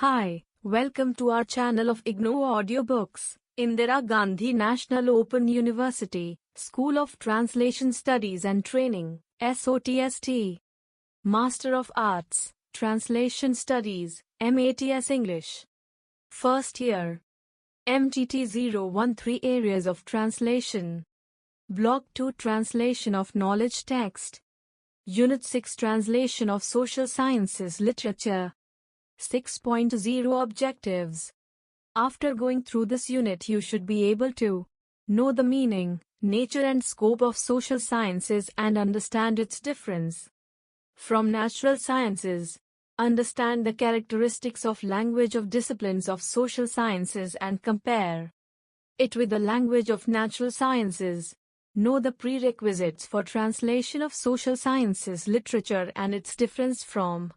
Hi, welcome to our channel of IGNOU audiobooks. Indira Gandhi National Open University, School of Translation Studies and Training, SOTST. Master of Arts, Translation Studies, MATS English. First year. MTT013 Areas of Translation. Block-2 Translation of Knowledge Text. Unit-6 Translation of Social Sciences Literature. 6.0 Objectives. After going through this unit, you should be able to know the meaning, nature and scope of social sciences and understand its difference from natural sciences. Understand the characteristics of language of disciplines of social sciences and compare it with the language of natural sciences. Know the prerequisites for translation of social sciences literature and its difference from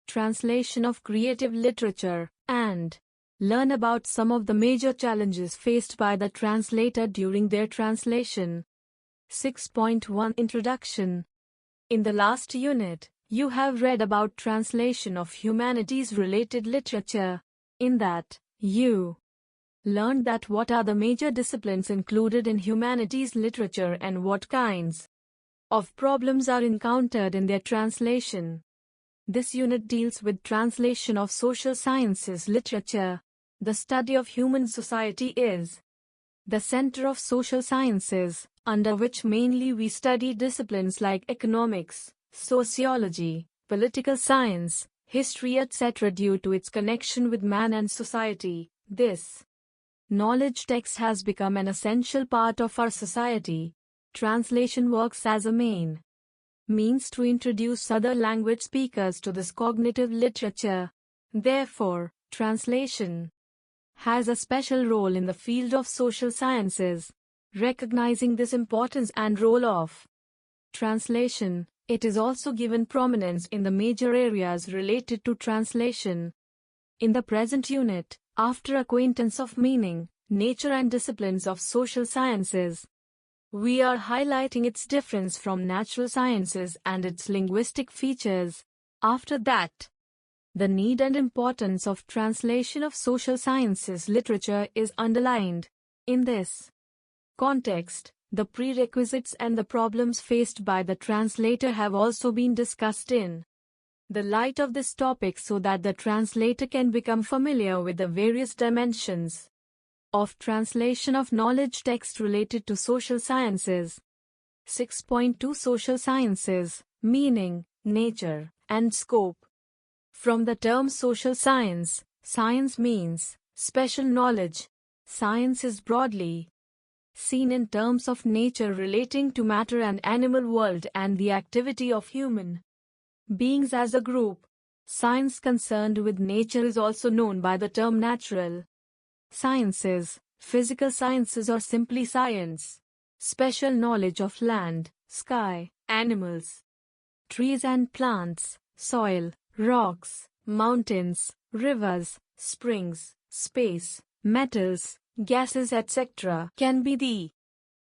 translation of creative literature, and learn about some of the major challenges faced by the translator during their translation. 6.1 Introduction. In the last unit, you have read about translation of humanities-related literature. In that, you learned that what are the major disciplines included in humanities literature and what kinds of problems are encountered in their translation. This unit deals with translation of social sciences literature. The study of human society is the center of social sciences, under which mainly we study disciplines like economics, sociology, political science, history, etc. Due to its connection with man and society, this knowledge text has become an essential part of our society. Translation works as a main means to introduce other language speakers to this cognitive literature. Therefore, translation has a special role in the field of social sciences. Recognizing this importance and role of translation, it is also given prominence in the major areas related to translation. In the present unit, after acquaintance of meaning, nature and disciplines of social sciences, we are highlighting its difference from natural sciences and its linguistic features. After that, the need and importance of translation of social sciences literature is underlined. In this context, the prerequisites and the problems faced by the translator have also been discussed in the light of this topic so that the translator can become familiar with the various dimensions of translation of knowledge text related to social sciences. 6.2 Social Sciences, Meaning, Nature, and Scope. From the term social science, science means special knowledge. Science is broadly seen in terms of nature relating to matter and animal world and the activity of human beings as a group. Science concerned with nature is also known by the term natural sciences, physical sciences or simply science. Special knowledge of land, sky, animals, trees and plants, soil, rocks, mountains, rivers, springs, space, metals, gases etc. can be the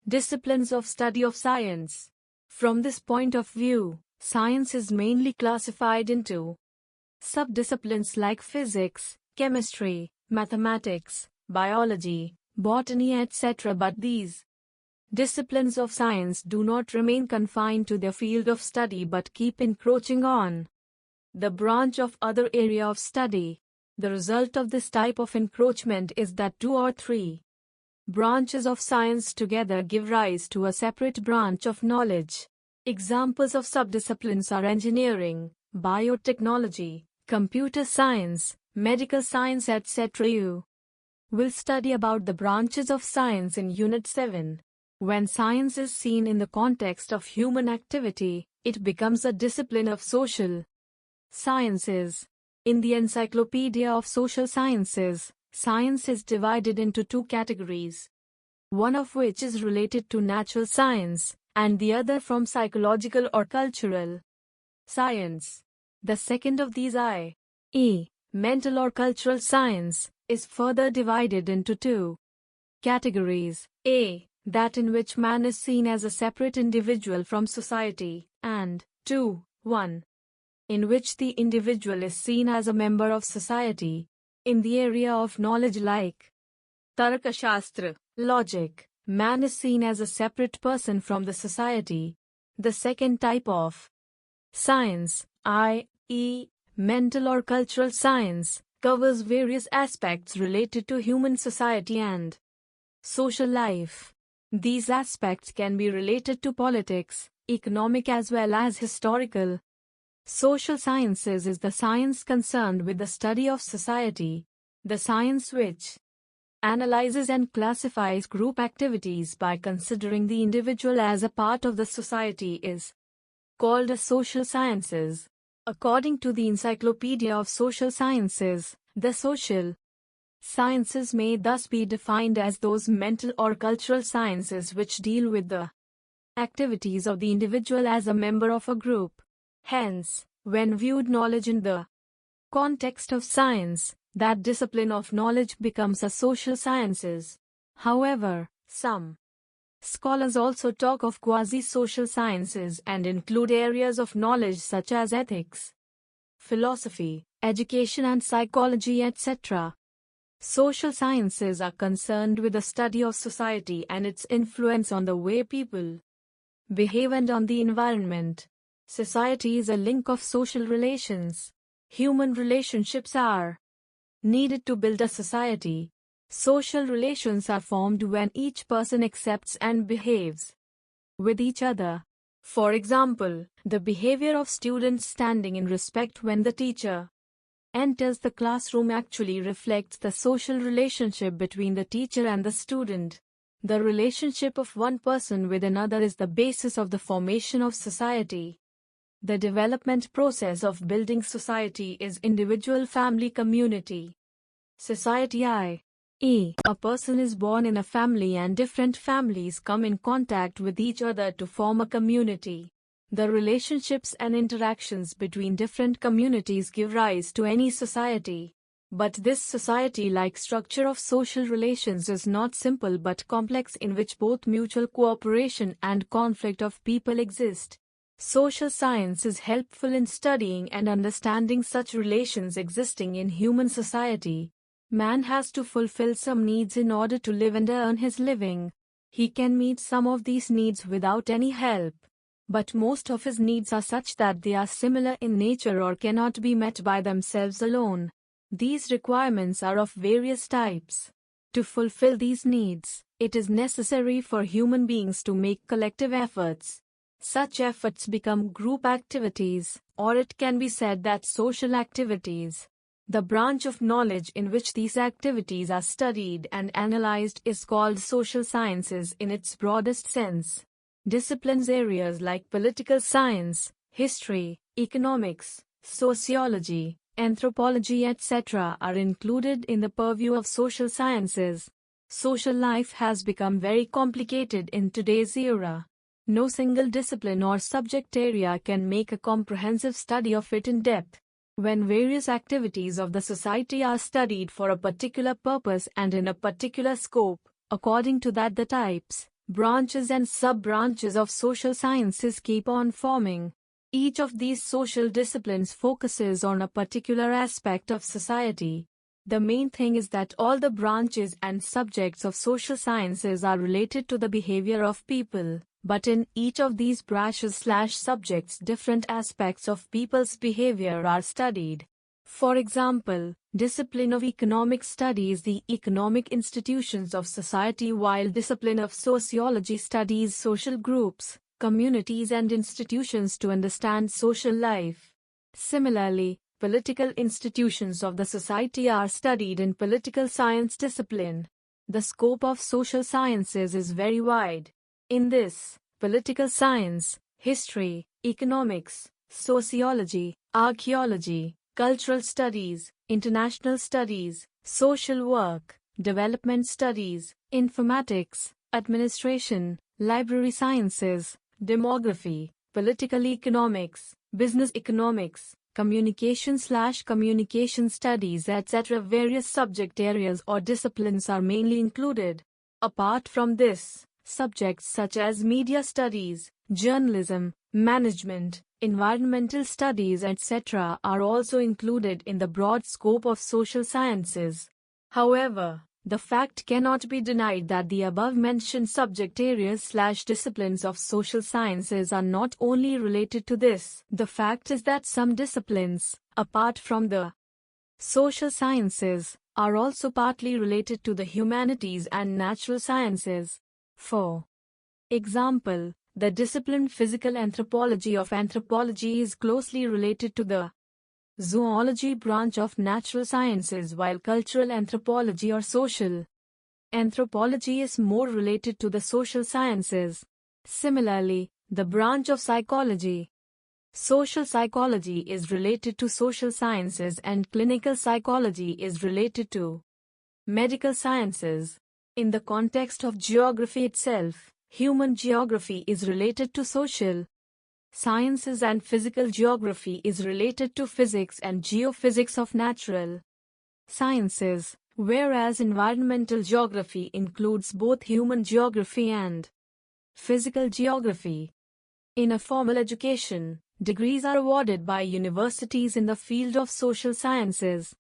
disciplines of study of science. From this point of view, science is mainly classified into subdisciplines like physics, chemistry, mathematics, biology, botany etc. But these disciplines of science do not remain confined to their field of study but keep encroaching on the branch of other area of study. The result of this type of encroachment is that two or three branches of science together give rise to a separate branch of knowledge. Examples of subdisciplines are engineering, biotechnology, computer science, medical science etc. You will study about the branches of science in Unit 7. When science is seen in the context of human activity, it becomes a discipline of social sciences. In the Encyclopedia of Social Sciences, science is divided into two categories, one of which is related to natural science, and the other from psychological or cultural science. The second of these, i.e., mental or cultural science, is further divided into two categories. A. That in which man is seen as a separate individual from society, and 2. 1. in which the individual is seen as a member of society. In the area of knowledge like Tarkashastra, logic, man is seen as a separate person from the society. The second type of science, i.e., mental or cultural science, covers various aspects related to human society and social life. These aspects can be related to politics, economic as well as historical. Social sciences is the science concerned with the study of society, the science which analyzes and classifies group activities by considering the individual as a part of the society is called as social sciences. According to the Encyclopedia of Social Sciences, the social sciences may thus be defined as those mental or cultural sciences which deal with the activities of the individual as a member of a group. Hence, when viewed knowledge in the context of science, that discipline of knowledge becomes a social sciences. However, some scholars also talk of quasi-social sciences and include areas of knowledge such as ethics, philosophy, education and psychology, etc. Social sciences are concerned with the study of society and its influence on the way people behave and on the environment. Society is a link of social relations. Human relationships are needed to build a society. Social relations are formed when each person accepts and behaves with each other. For example, the behavior of students standing in respect when the teacher enters the classroom actually reflects the social relationship between the teacher and the student. The relationship of one person with another is the basis of the formation of society. The development process of building society is individual, family, community. Society, i.e., a person is born in a family and different families come in contact with each other to form a community. The relationships and interactions between different communities give rise to any society. But this society-like structure of social relations is not simple but complex, in which both mutual cooperation and conflict of people exist. Social science is helpful in studying and understanding such relations existing in human society. Man has to fulfill some needs in order to live and earn his living. He can meet some of these needs without any help, but most of his needs are such that they are similar in nature or cannot be met by themselves alone. These requirements are of various types. To fulfill these needs, it is necessary for human beings to make collective efforts. Such efforts become group activities, or it can be said that social activities. The branch of knowledge in which these activities are studied and analyzed is called social sciences in its broadest sense. Disciplines areas like political science, history, economics, sociology, anthropology, etc. are included in the purview of social sciences. Social life has become very complicated in today's era. No single discipline or subject area can make a comprehensive study of it in depth. When various activities of the society are studied for a particular purpose and in a particular scope, according to that the types, branches and sub-branches of social sciences keep on forming. Each of these social disciplines focuses on a particular aspect of society. The main thing is that all the branches and subjects of social sciences are related to the behavior of people, but in each of these branches/subjects different aspects of people's behavior are studied. For example, discipline of economic studies the economic institutions of society, while discipline of sociology studies social groups, communities and institutions to understand social life. Similarly, political institutions of the society are studied in political science discipline. The scope of social sciences is very wide. In this, political science, history, economics, sociology, archaeology, cultural studies, international studies, social work, development studies, informatics, administration, library sciences, demography, political economics, business economics, communication/communication studies, etc. Various subject areas or disciplines are mainly included. Apart from this, subjects such as media studies, journalism, management, environmental studies, etc. are also included in the broad scope of social sciences. However, the fact cannot be denied that the above-mentioned subject areas/disciplines of social sciences are not only related to this. The fact is that some disciplines, apart from the social sciences, are also partly related to the humanities and natural sciences. For example, the discipline physical anthropology of anthropology is closely related to the zoology branch of natural sciences, while cultural anthropology or social anthropology is more related to the social sciences. Similarly, the branch of psychology, social psychology, is related to social sciences, and clinical psychology is related to medical sciences. In the context of geography itself, human geography is related to social sciences and physical geography is related to physics and geophysics of natural sciences, whereas environmental geography includes both human geography and physical geography. In a formal education, degrees are awarded by universities in the field of social sciences.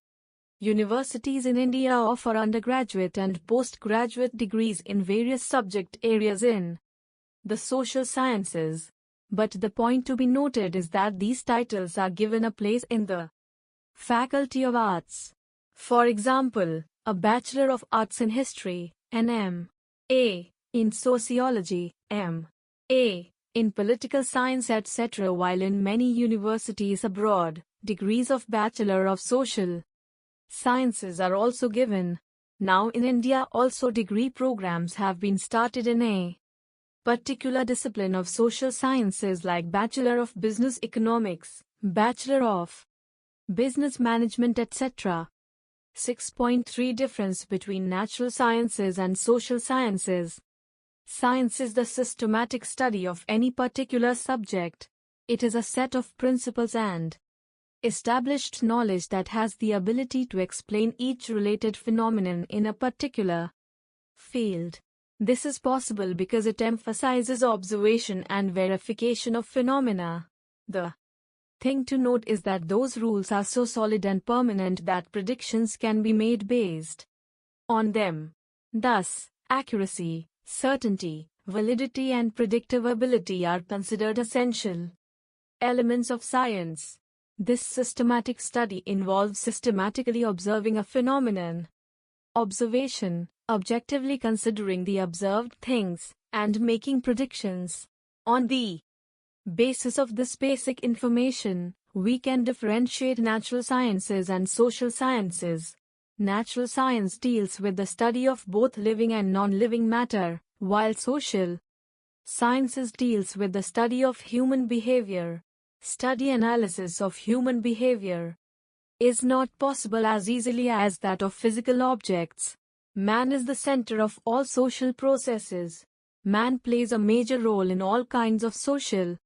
Universities in India offer undergraduate and postgraduate degrees in various subject areas in the social sciences. But the point to be noted is that these titles are given a place in the Faculty of Arts. For example, a Bachelor of Arts in History, an M.A. in Sociology, M.A. in Political Science, etc., while in many universities abroad, degrees of Bachelor of Social Sciences are also given. Now in India also degree programs have been started in a particular discipline of social sciences like Bachelor of Business Economics, Bachelor of Business Management, etc. 6.3 Difference between natural sciences and social sciences. Science is the systematic study of any particular subject. It is a set of principles and established knowledge that has the ability to explain each related phenomenon in a particular field. This is possible because it emphasizes observation and verification of phenomena. The thing to note is that those rules are so solid and permanent that predictions can be made based on them. Thus, accuracy, certainty, validity, and predictability are considered essential elements of science. This systematic study involves systematically observing a phenomenon. Observation, objectively considering the observed things, and making predictions. On the basis of this basic information, we can differentiate natural sciences and social sciences. Natural science deals with the study of both living and non-living matter, while social sciences deals with the study of human behavior. Study analysis of human behavior is not possible as easily as that of physical objects. Man is the center of all social processes. Man plays a major role in all kinds of social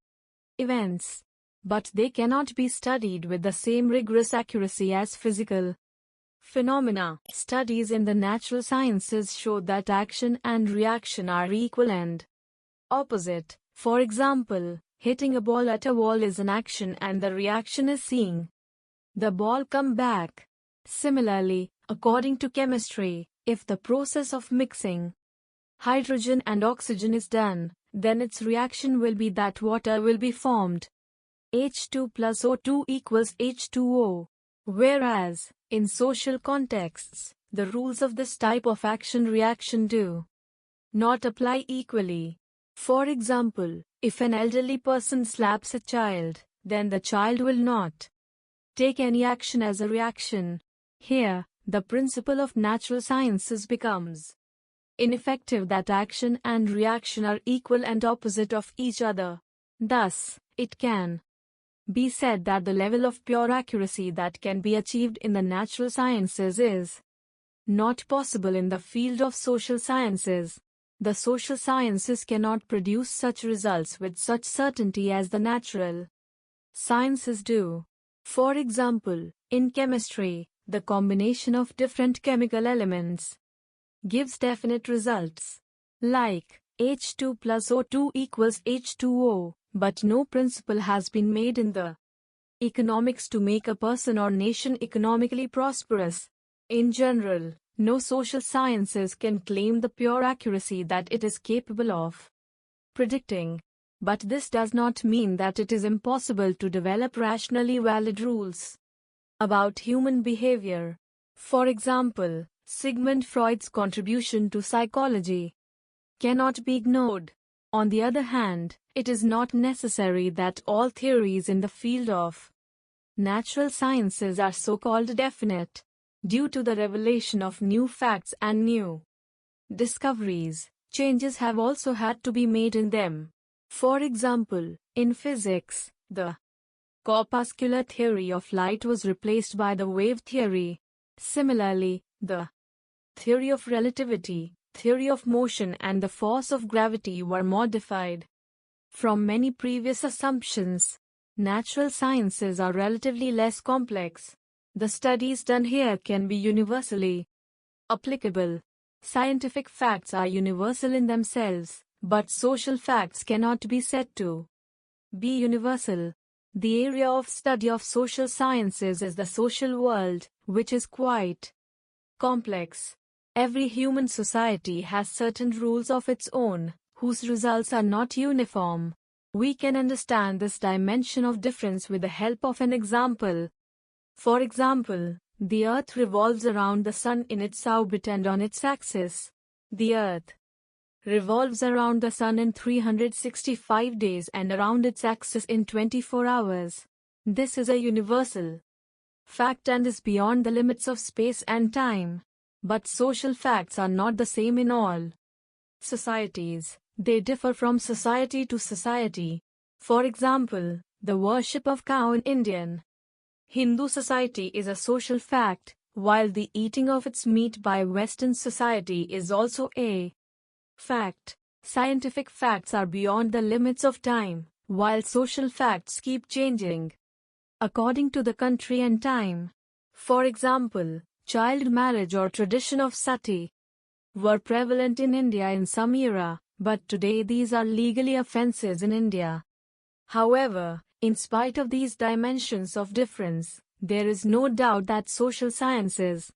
events, but they cannot be studied with the same rigorous accuracy as physical phenomena. Studies in the natural sciences show that action and reaction are equal and opposite. For example, hitting a ball at a wall is an action and the reaction is seeing the ball come back. Similarly, according to chemistry, if the process of mixing hydrogen and oxygen is done, then its reaction will be that water will be formed. H2 plus O2 equals H2O. Whereas, in social contexts, the rules of this type of action-reaction do not apply equally. For example, if an elderly person slaps a child, then the child will not take any action as a reaction. Here, the principle of natural sciences becomes ineffective that action and reaction are equal and opposite of each other. Thus, it can be said that the level of pure accuracy that can be achieved in the natural sciences is not possible in the field of social sciences. The social sciences cannot produce such results with such certainty as the natural sciences do. For example, in chemistry, the combination of different chemical elements gives definite results, like H2 plus O2 equals H2O, but no principle has been made in the economics to make a person or nation economically prosperous. In general, no social sciences can claim the pure accuracy that it is capable of predicting. But this does not mean that it is impossible to develop rationally valid rules about human behavior. For example, Sigmund Freud's contribution to psychology cannot be ignored. On the other hand, it is not necessary that all theories in the field of natural sciences are so-called definite. Due to the revelation of new facts and new discoveries, changes have also had to be made in them. For example, in physics, the corpuscular theory of light was replaced by the wave theory. Similarly, the theory of relativity, theory of motion and the force of gravity were modified. From many previous assumptions, natural sciences are relatively less complex. The studies done here can be universally applicable. Scientific facts are universal in themselves, but social facts cannot be said to be universal. The area of study of social sciences is the social world, which is quite complex. Every human society has certain rules of its own, whose results are not uniform. We can understand this dimension of difference with the help of an example. For example, the Earth revolves around the Sun in its orbit and on its axis. The Earth revolves around the Sun in 365 days and around its axis in 24 hours. This is a universal fact and is beyond the limits of space and time. But social facts are not the same in all societies. They differ from society to society. For example, the worship of cow in Indian Hindu society is a social fact, while the eating of its meat by Western society is also a fact. Scientific facts are beyond the limits of time, while social facts keep changing according to the country and time. For example, child marriage or tradition of sati were prevalent in India in some era, but today these are legally offenses in India. However, in spite of these dimensions of difference, there is no doubt that social sciences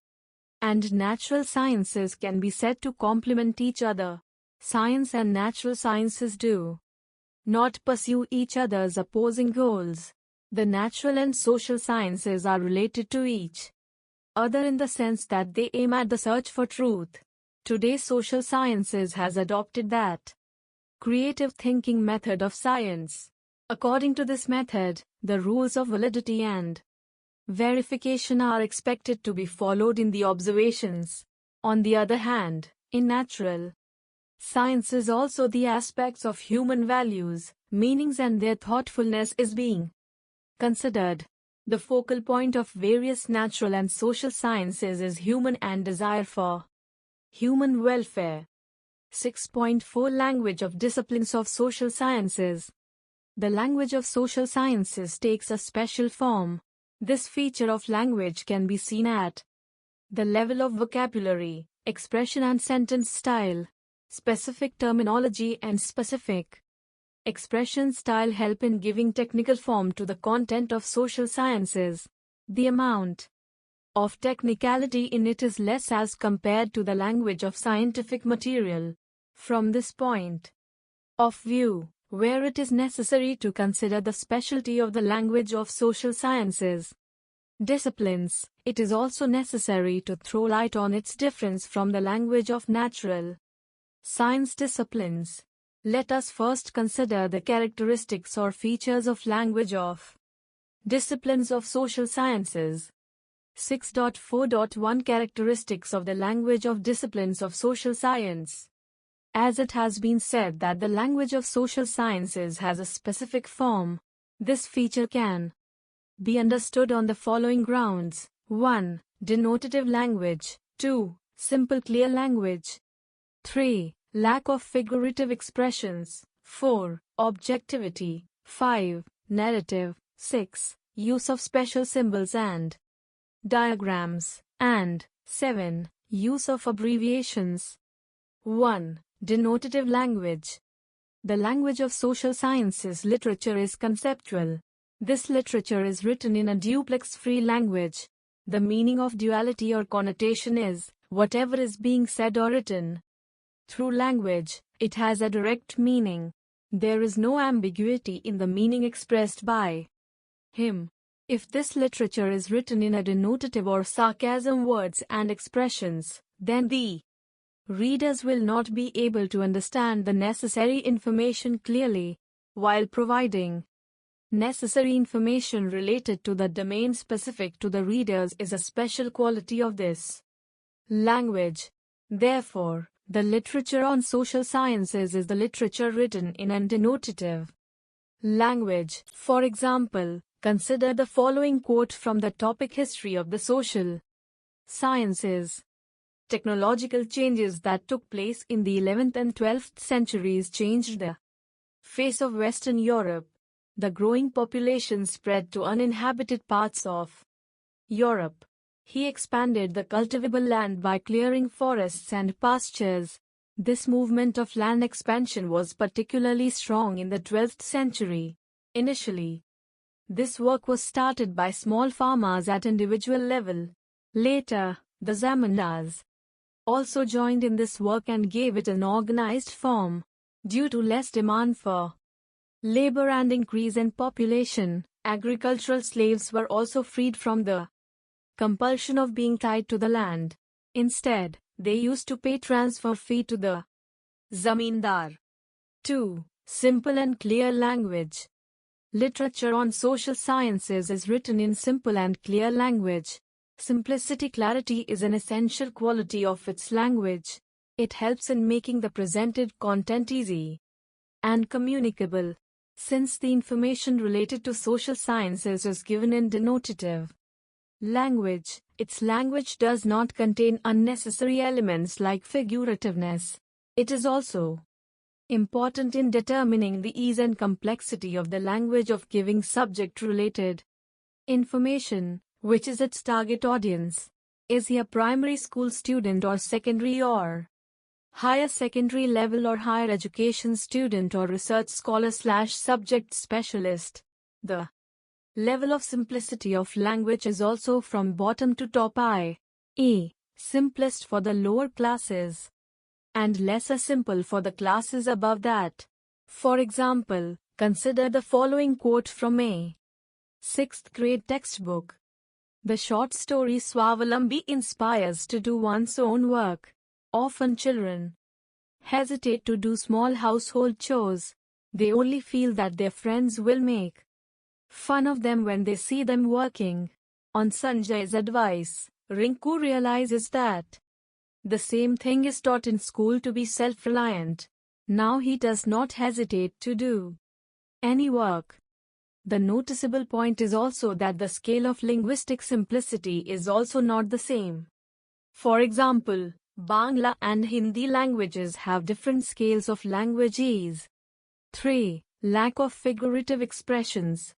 and natural sciences can be said to complement each other. Science and natural sciences do not pursue each other's opposing goals. The natural and social sciences are related to each other in the sense that they aim at the search for truth. Today social sciences has adopted that creative thinking method of science. According to this method, the rules of validity and verification are expected to be followed in the observations. On the other hand, in natural sciences also the aspects of human values, meanings and their thoughtfulness is being considered. The focal point of various natural and social sciences is human and desire for human welfare. 6.4 Language of disciplines of social sciences. The language of social sciences takes a special form. This feature of language can be seen at the level of vocabulary, expression and sentence style. Specific terminology and specific expression style help in giving technical form to the content of social sciences. The amount of technicality in it is less as compared to the language of scientific material. From this point of view, where it is necessary to consider the specialty of the language of social sciences disciplines, it is also necessary to throw light on its difference from the language of natural science disciplines. Let us first consider the characteristics or features of language of disciplines of social sciences. 6.4.1 Characteristics of the language of disciplines of social science. As it has been said that the language of social sciences has a specific form, this feature can be understood on the following grounds. 1. Denotative language. 2. Simple clear language. 3. Lack of figurative expressions. 4. Objectivity. 5. Narrative. 6. Use of special symbols and diagrams. And 7. Use of abbreviations. 1. Denotative language. The language of social sciences literature is conceptual. This literature is written in a duplex-free language. The meaning of duality or connotation is whatever is being said or written. Through language, it has a direct meaning. There is no ambiguity in the meaning expressed by him. If this literature is written in a denotative or sarcasm words and expressions, then the readers will not be able to understand the necessary information clearly, while providing necessary information related to the domain specific to the readers is a special quality of this language. Therefore, the literature on social sciences is the literature written in a denotative language. For example, consider the following quote from the topic History of the Social Sciences. Technological changes that took place in the 11th and 12th centuries changed the face of Western Europe. The growing population spread to uninhabited parts of Europe. He expanded the cultivable land by clearing forests and pastures. This movement of land expansion was particularly strong in the 12th century. Initially, this work was started by small farmers at individual level. Later, the zamindars also joined in this work and gave it an organized form. Due to less demand for labor and increase in population, agricultural slaves were also freed from the compulsion of being tied to the land. Instead, they used to pay transfer fee to the zamindar. 2. Simple and clear language. Literature on social sciences is written in simple and clear language. Simplicity-clarity is an essential quality of its language. It helps in making the presented content easy and communicable. Since the information related to social sciences is given in denotative language, its language does not contain unnecessary elements like figurativeness. It is also important in determining the ease and complexity of the language of giving subject-related information, which is its target audience. Is he a primary school student or secondary or higher secondary level or higher education student or research scholar/subject specialist? The level of simplicity of language is also from bottom to top, i.e., simplest for the lower classes and lesser simple for the classes above that. For example, consider the following quote from a 6th grade textbook. The short story Swavalambi inspires to do one's own work. Often children hesitate to do small household chores. They only feel that their friends will make fun of them when they see them working. On Sanjay's advice, Rinku realizes that the same thing is taught in school to be self-reliant. Now he does not hesitate to do any work. The noticeable point is also that the scale of linguistic simplicity is also not the same. For example, Bangla and Hindi languages have different scales of language ease. 3. Lack of figurative expressions.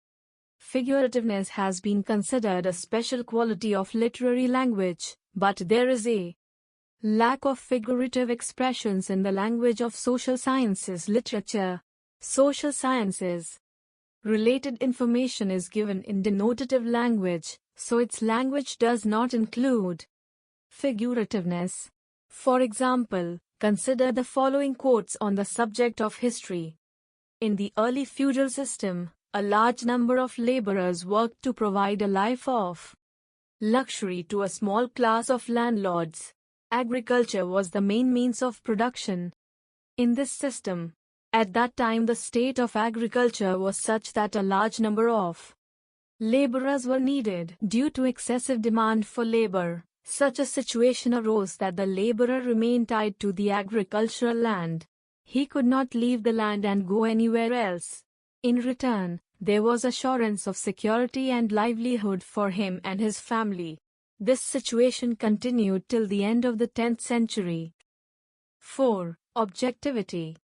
Figurativeness has been considered a special quality of literary language, but there is a lack of figurative expressions in the language of social sciences literature. Social sciences related information is given in denotative language, so its language does not include figurativeness. For example, consider the following quotes on the subject of history. In the early feudal system, a large number of laborers worked to provide a life of luxury to a small class of landlords. Agriculture was the main means of production. In this system, at that time the state of agriculture was such that a large number of laborers were needed. Due to excessive demand for labor, such a situation arose that the laborer remained tied to the agricultural land. He could not leave the land and go anywhere else. In return, there was assurance of security and livelihood for him and his family. This situation continued till the end of the 10th century. 4. Objectivity.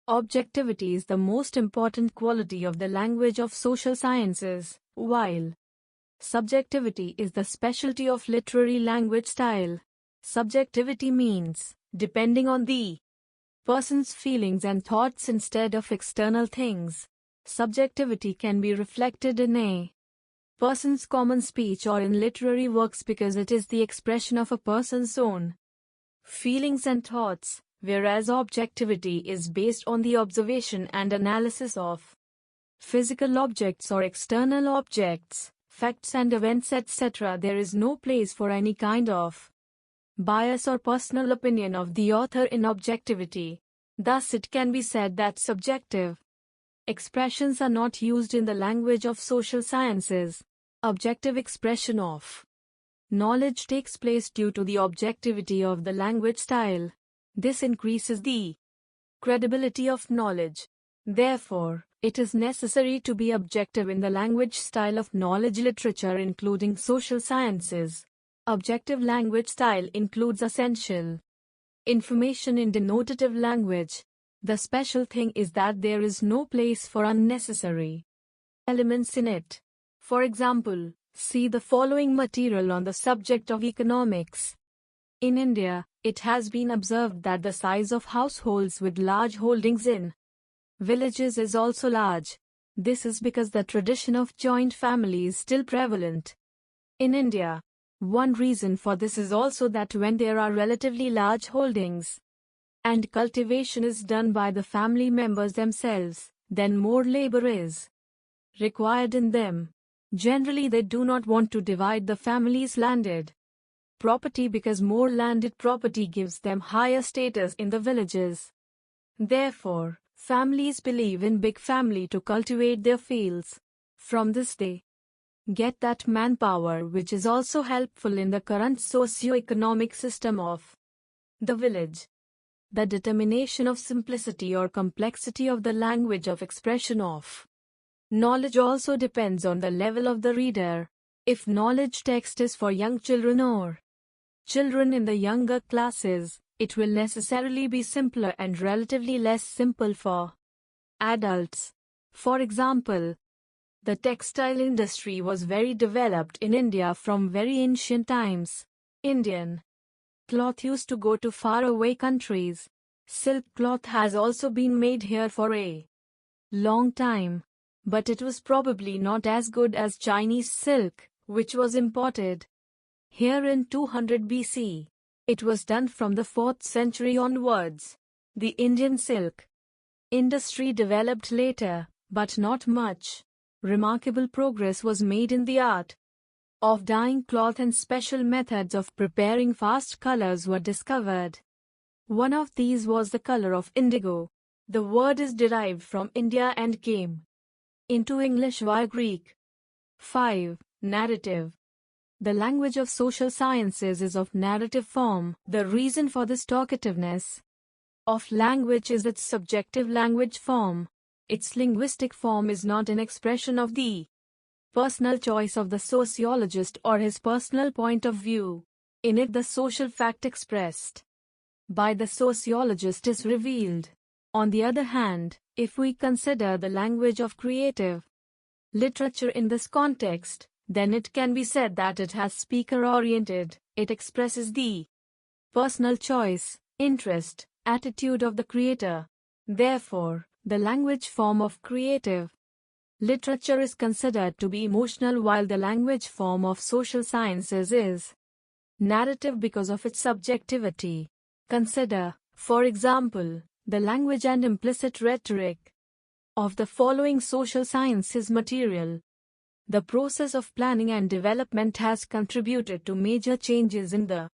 Objectivity is the most important quality of the language of social sciences, while subjectivity is the specialty of literary language style. Subjectivity means, depending on the person's feelings and thoughts instead of external things. Subjectivity can be reflected in a person's common speech or in literary works because it is the expression of a person's own feelings and thoughts, whereas objectivity is based on the observation and analysis of physical objects or external objects, facts and events, etc. There is no place for any kind of bias or personal opinion of the author in objectivity. Thus, it can be said that subjective expressions are not used in the language of social sciences. Objective expression of knowledge takes place due to the objectivity of the language style. This increases the credibility of knowledge. Therefore, it is necessary to be objective in the language style of knowledge literature, including social sciences. Objective language style includes essential information in denotative language. The special thing is that there is no place for unnecessary elements in it. For example, see the following material on the subject of economics. In India, it has been observed that the size of households with large holdings in villages is also large. This is because the tradition of joint family is still prevalent in India. One reason for this is also that when there are relatively large holdings and cultivation is done by the family members themselves, then more labor is required in them. Generally, they do not want to divide the family's landed property because more landed property gives them higher status in the villages. Therefore, families believe in big family to cultivate their fields. From this they get that manpower which is also helpful in the current socio-economic system of the village. The determination of simplicity or complexity of the language of expression of knowledge also depends on the level of the reader. If knowledge text is for young children or children in the younger classes, it will necessarily be simpler and relatively less simple for adults. For example, the textile industry was very developed in India from very ancient times. Indian cloth used to go to faraway countries. Silk cloth has also been made here for a long time, but it was probably not as good as Chinese silk, which was imported here in 200 BC. It was done from the 4th century onwards. The Indian silk industry developed later, but not much. Remarkable progress was made in the art of dyeing cloth and special methods of preparing fast colors were discovered. One of these was the color of indigo. The word is derived from India and came into English via Greek. 5. Narrative. The language of social sciences is of narrative form. The reason for this talkativeness of language is its subjective language form. Its linguistic form is not an expression of the personal choice of the sociologist or his personal point of view. In it, the social fact expressed by the sociologist is revealed. On the other hand, if we consider the language of creative literature in this context, then it can be said that it has speaker-oriented. It expresses the personal choice, interest, attitude of the creator. Therefore, the language form of creative literature is considered to be emotional, while the language form of social sciences is narrative because of its subjectivity. Consider, for example, the language and implicit rhetoric of the following social sciences material. The process of planning and development has contributed to major changes in the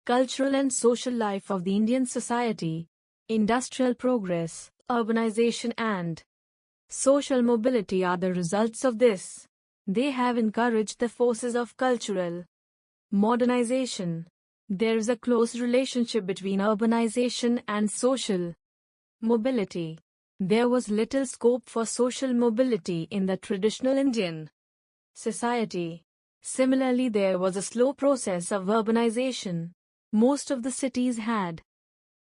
cultural and social life of the Indian society. Industrial progress, urbanization and social mobility are the results of this. They have encouraged the forces of cultural modernization. There is a close relationship between urbanization and social mobility. There was little scope for social mobility in the traditional Indian society. Similarly, there was a slow process of urbanization. Most of the cities had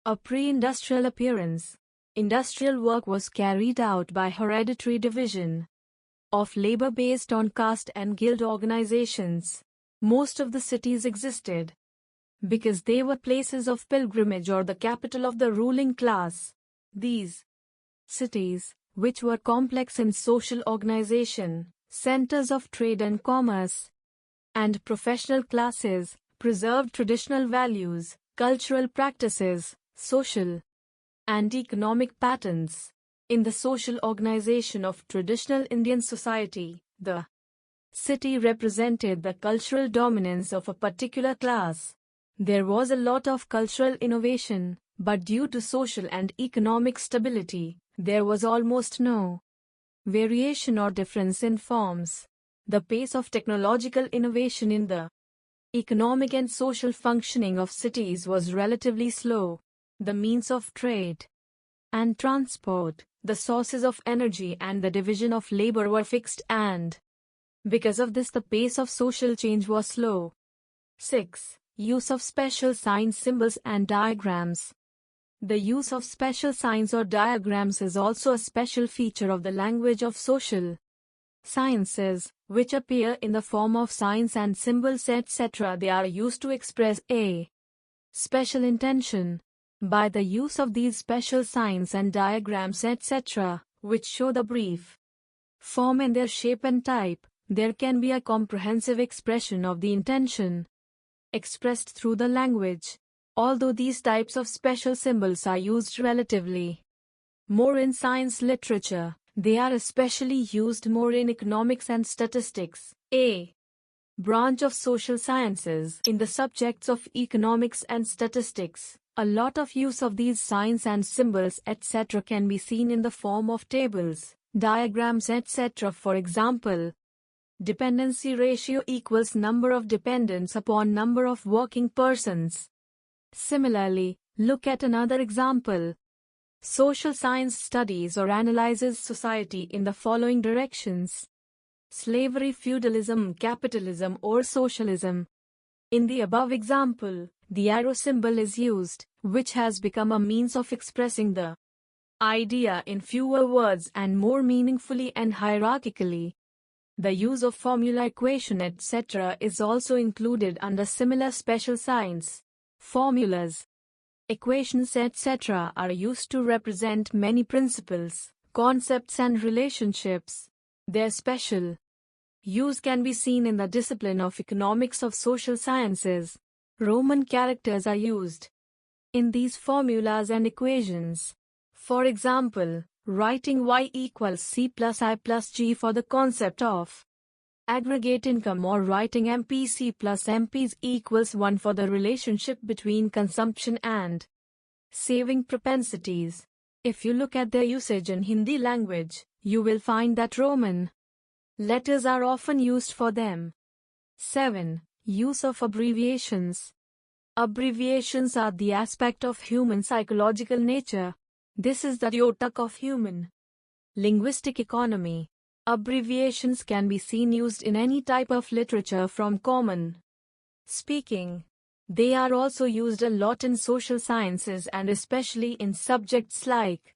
a pre-industrial appearance. Industrial work was carried out by hereditary division of labor based on caste and guild organizations. Most of the cities existed because they were places of pilgrimage or the capital of the ruling class. These cities, which were complex in social organization, centers of trade and commerce, and professional classes, preserved traditional values, cultural practices, social and economic patterns. In the social organization of traditional Indian society, the city represented the cultural dominance of a particular class. There was a lot of cultural innovation, but due to social and economic stability, there was almost no variation or difference in forms. The pace of technological innovation in the economic and social functioning of cities was relatively slow. The means of trade and transport, the sources of energy and the division of labor were fixed, and because of this the pace of social change was slow. 6. Use of special signs, symbols and diagrams. The use of special signs or diagrams is also a special feature of the language of social sciences, which appear in the form of signs and symbols, etc. They are used to express a special intention. By the use of these special signs and diagrams, etc., which show the brief form in their shape and type, there can be a comprehensive expression of the intention expressed through the language. Although these types of special symbols are used relatively more in science literature, they are especially used more in economics and statistics, a branch of social sciences. In the subjects of economics and statistics, a lot of use of these signs and symbols, etc. can be seen in the form of tables, diagrams, etc. For example, dependency ratio equals number of dependents upon number of working persons. Similarly, look at another example. Social science studies or analyzes society in the following directions: slavery, feudalism, capitalism, or socialism. In the above example, the arrow symbol is used, which has become a means of expressing the idea in fewer words and more meaningfully and hierarchically. The use of formula, equation, etc. is also included under similar special signs. Formulas, equations, etc. are used to represent many principles, concepts and relationships. Their special use can be seen in the discipline of economics of social sciences. Roman characters are used in these formulas and equations. For example, writing y equals c plus I plus g for the concept of aggregate income, or writing MPC plus MPs equals 1 for the relationship between consumption and saving propensities. If you look at their usage in Hindi language, you will find that Roman letters are often used for them. 7. Use of abbreviations. Abbreviations are the aspect of human psychological nature. This is the yotak of human linguistic economy. Abbreviations can be seen used in any type of literature from common speaking. They are also used a lot in social sciences and especially in subjects like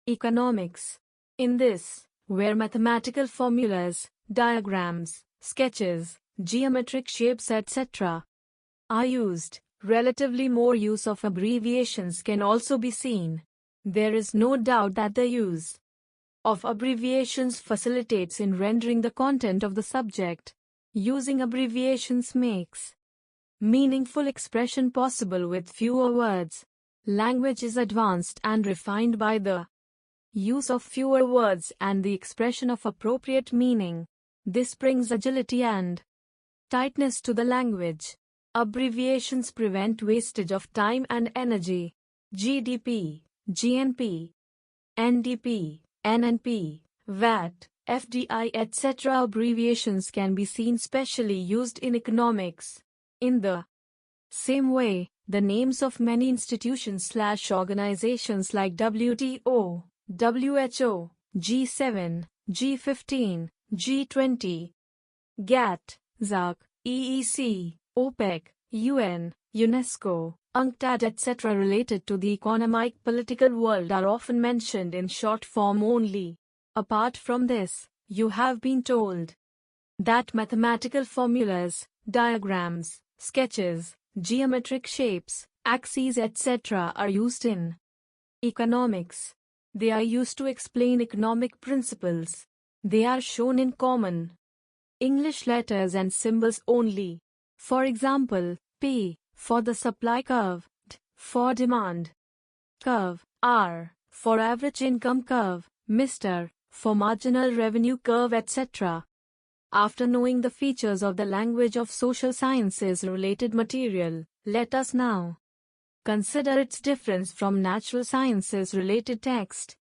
economics. In this, where mathematical formulas, diagrams, sketches, geometric shapes, etc. are used, relatively more use of abbreviations can also be seen. There is no doubt that the use of abbreviations facilitates in rendering the content of the subject. Using abbreviations makes meaningful expression possible with fewer words. Language is advanced and refined by the use of fewer words and the expression of appropriate meaning. This brings agility and tightness to the language. Abbreviations prevent wastage of time and energy. GDP, GNP, NDP, NNP, VAT, FDI, etc. Abbreviations can be seen specially used in economics. In the same way, the names of many institutions/organizations like WTO, WHO, G7, G15, G20, GATT, ZAC, EEC, OPEC, UN, UNESCO, UNCTAD, etc. related to the economic political world are often mentioned in short form only. Apart from this, you have been told that mathematical formulas, diagrams, sketches, geometric shapes, axes, etc. are used in economics. They are used to explain economic principles. They are shown in common English letters and symbols only. For example, P for the supply curve, D for demand curve, R for average income curve, Mr for marginal revenue curve, etc. After knowing the features of the language of social sciences related material, let us now consider its difference from natural sciences related text.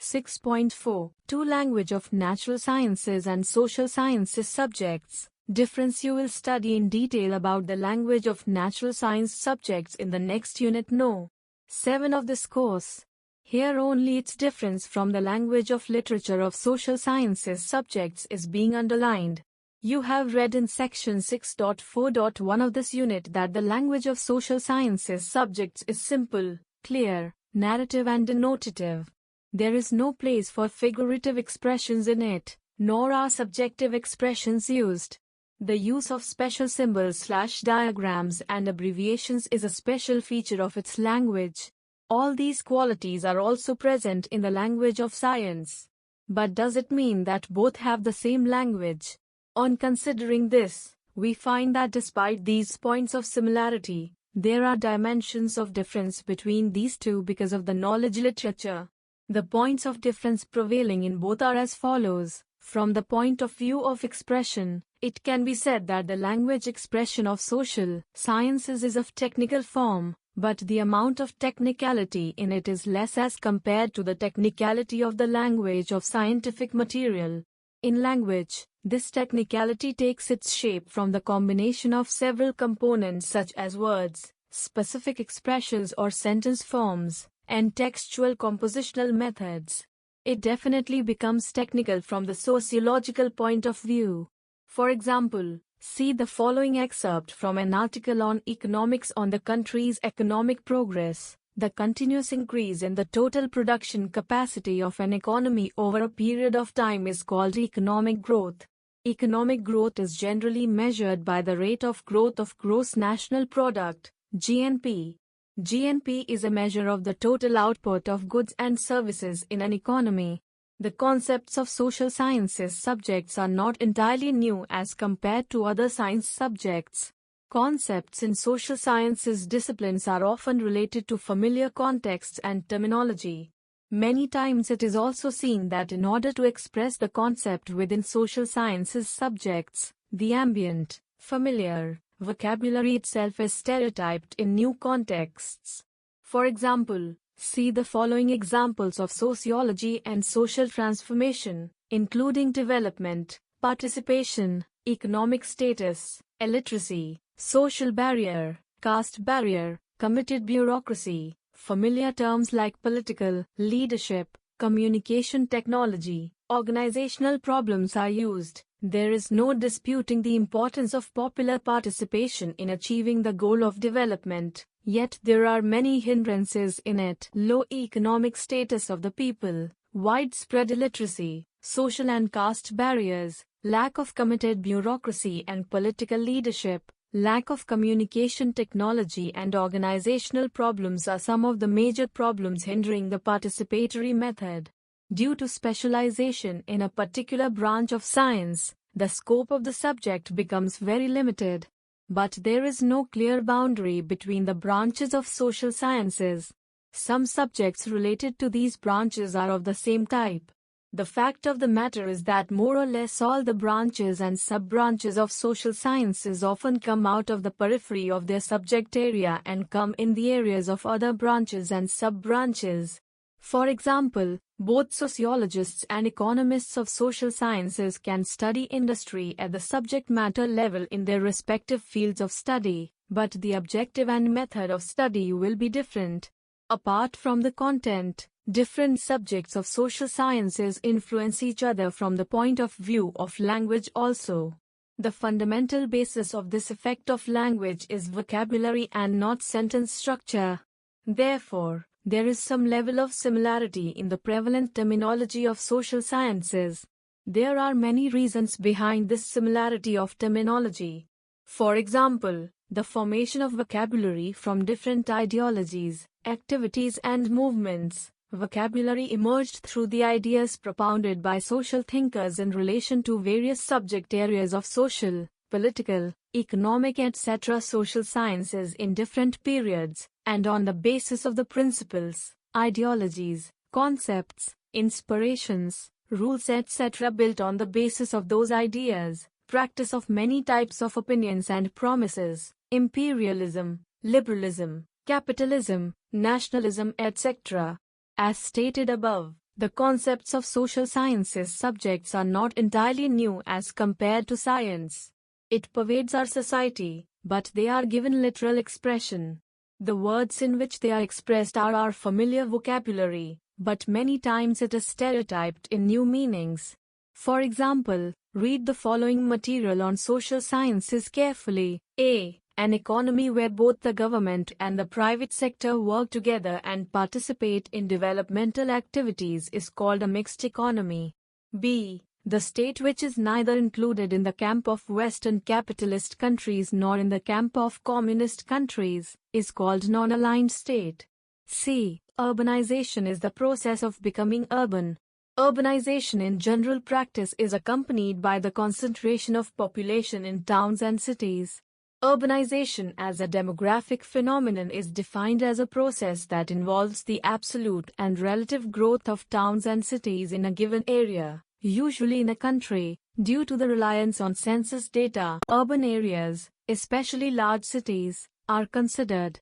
6.4 2 Language of natural sciences and social sciences subjects. Difference. You will study in detail about the language of natural science subjects in the next unit No. 7 of this course. Here only its difference from the language of literature of social sciences subjects is being underlined. You have read in section 6.4.1 of this unit that the language of social sciences subjects is simple, clear, narrative and denotative. There is no place for figurative expressions in it, nor are subjective expressions used. The use of special symbols, diagrams and abbreviations is a special feature of its language. All these qualities are also present in the language of science. But does it mean that both have the same language? On considering this, we find that despite these points of similarity, there are dimensions of difference between these two because of the knowledge literature. The points of difference prevailing in both are as follows. From the point of view of expression, it can be said that the language expression of social sciences is of technical form, but the amount of technicality in it is less as compared to the technicality of the language of scientific material. In language, this technicality takes its shape from the combination of several components such as words, specific expressions or sentence forms, and textual compositional methods. It definitely becomes technical from the sociological point of view. For example, see the following excerpt from an article on economics on the country's economic progress. The continuous increase in the total production capacity of an economy over a period of time is called economic growth. Economic growth is generally measured by the rate of growth of gross national product, GNP. GNP is a measure of the total output of goods and services in an economy. The concepts of social sciences subjects are not entirely new as compared to other science subjects. Concepts in social sciences disciplines are often related to familiar contexts and terminology. Many times it is also seen that in order to express the concept within social sciences subjects, the ambient, familiar vocabulary itself is stereotyped in new contexts. For example, see the following examples of sociology and social transformation, including development, participation, economic status, illiteracy, social barrier, caste barrier, committed bureaucracy. Familiar terms like political, leadership, communication technology, organizational problems are used. There is no disputing the importance of popular participation in achieving the goal of development, yet there are many hindrances in it. Low economic status of the people, widespread illiteracy, social and caste barriers, lack of committed bureaucracy and political leadership, lack of communication technology and organizational problems are some of the major problems hindering the participatory method. Due to specialization in a particular branch of science, the scope of the subject becomes very limited. But there is no clear boundary between the branches of social sciences. Some subjects related to these branches are of the same type. The fact of the matter is that more or less all the branches and sub-branches of social sciences often come out of the periphery of their subject area and come in the areas of other branches and sub-branches. For example, both sociologists and economists of social sciences can study industry at the subject matter level in their respective fields of study, but the objective and method of study will be different. Apart from the content, different subjects of social sciences influence each other from the point of view of language also. The fundamental basis of this effect of language is vocabulary and not sentence structure. Therefore, there is some level of similarity in the prevalent terminology of social sciences. There are many reasons behind this similarity of terminology. For example, the formation of vocabulary from different ideologies, activities and movements. Vocabulary emerged through the ideas propounded by social thinkers in relation to various subject areas of social, political, economic etc. social sciences in different periods, and on the basis of the principles, ideologies, concepts, inspirations, rules etc. built on the basis of those ideas, practice of many types of opinions and promises, imperialism, liberalism, capitalism, nationalism etc. As stated above, the concepts of social sciences subjects are not entirely new as compared to science. It pervades our society, but they are given literal expression. The words in which they are expressed are our familiar vocabulary, but many times it is stereotyped in new meanings. For example, read the following material on social sciences carefully. A. An economy where both the government and the private sector work together and participate in developmental activities is called a mixed economy. B. The state which is neither included in the camp of Western capitalist countries nor in the camp of communist countries is called non-aligned state. C. Urbanization is the process of becoming urban. Urbanization in general practice is accompanied by the concentration of population in towns and cities. Urbanization as a demographic phenomenon is defined as a process that involves the absolute and relative growth of towns and cities in a given area, usually in a country, due to the reliance on census data. Urban areas, especially large cities, are considered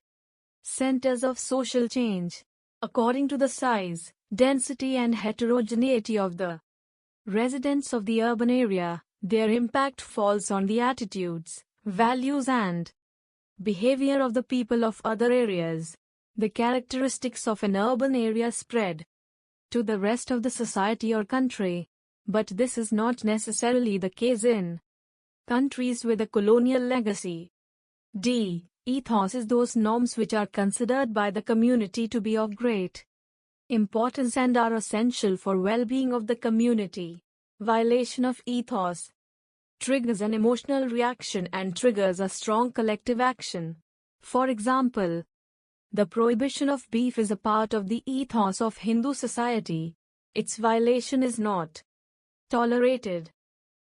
centers of social change. According to the size, density and heterogeneity of the residents of the urban area, their impact falls on the attitudes, values and behavior of the people of other areas. The characteristics of an urban area spread to the rest of the society or country, but this is not necessarily the case in countries with a colonial legacy. D. Ethos is those norms which are considered by the community to be of great importance and are essential for well-being of the community. Violation of ethos triggers an emotional reaction and triggers a strong collective action. For example, the prohibition of beef is a part of the ethos of Hindu society. Its violation is not tolerated.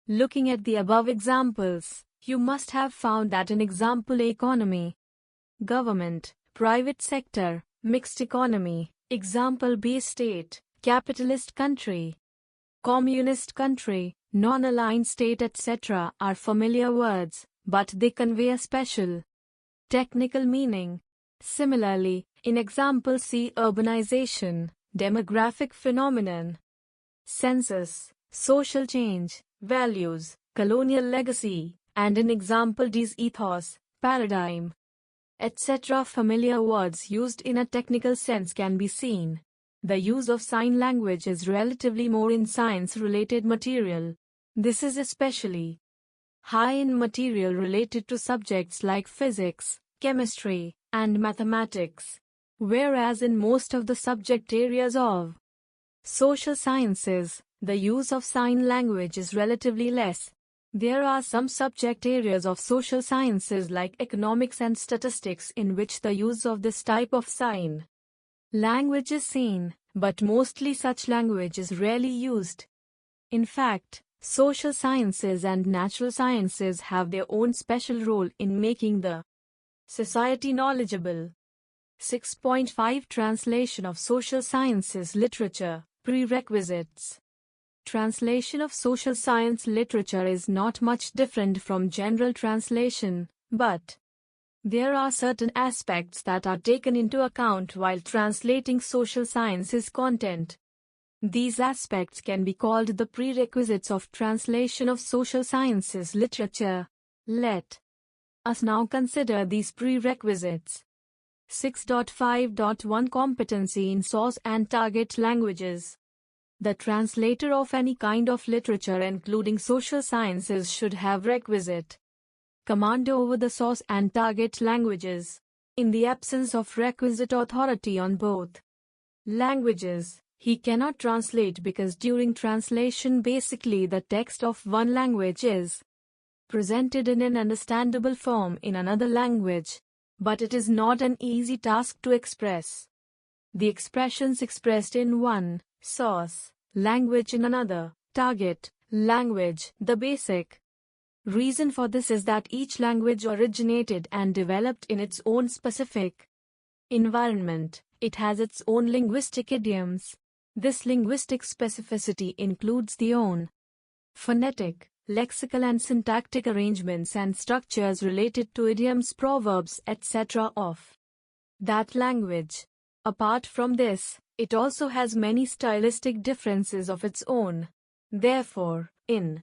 Looking at the above examples, you must have found that in example economy, government, private sector, mixed economy, example B state, capitalist country, communist country, non-aligned state etc. are familiar words, but they convey a special technical meaning. Similarly, in example C urbanization, demographic phenomenon, census, social change, values, colonial legacy, and in example D's ethos, paradigm, etc. familiar words used in a technical sense can be seen. The use of sign language is relatively more in science-related material. This is especially high in material related to subjects like physics, chemistry, and mathematics, whereas in most of the subject areas of social sciences, the use of sign language is relatively less. There are some subject areas of social sciences like economics and statistics in which the use of this type of sign language is seen, but mostly such language is rarely used. In fact, social sciences and natural sciences have their own special role in making the society knowledgeable. 6.5 Translation of social sciences literature, prerequisites. Translation of social science literature is not much different from general translation, but there are certain aspects that are taken into account while translating social sciences content. These aspects can be called the prerequisites of translation of social sciences literature. Let us now consider these prerequisites. 6.5.1 Competency in source and target languages. The translator of any kind of literature including social sciences should have requisite command over the source and target languages. In the absence of requisite authority on both languages, he cannot translate because during translation basically the text of one language is presented in an understandable form in another language. But it is not an easy task to express. The expressions expressed in one source language in another target language. The basic reason for this is that each language originated and developed in its own specific environment. It has its own linguistic idioms. This linguistic specificity includes the own phonetic, lexical and syntactic arrangements and structures related to idioms, proverbs, etc. of that language. Apart from this, it also has many stylistic differences of its own. Therefore, in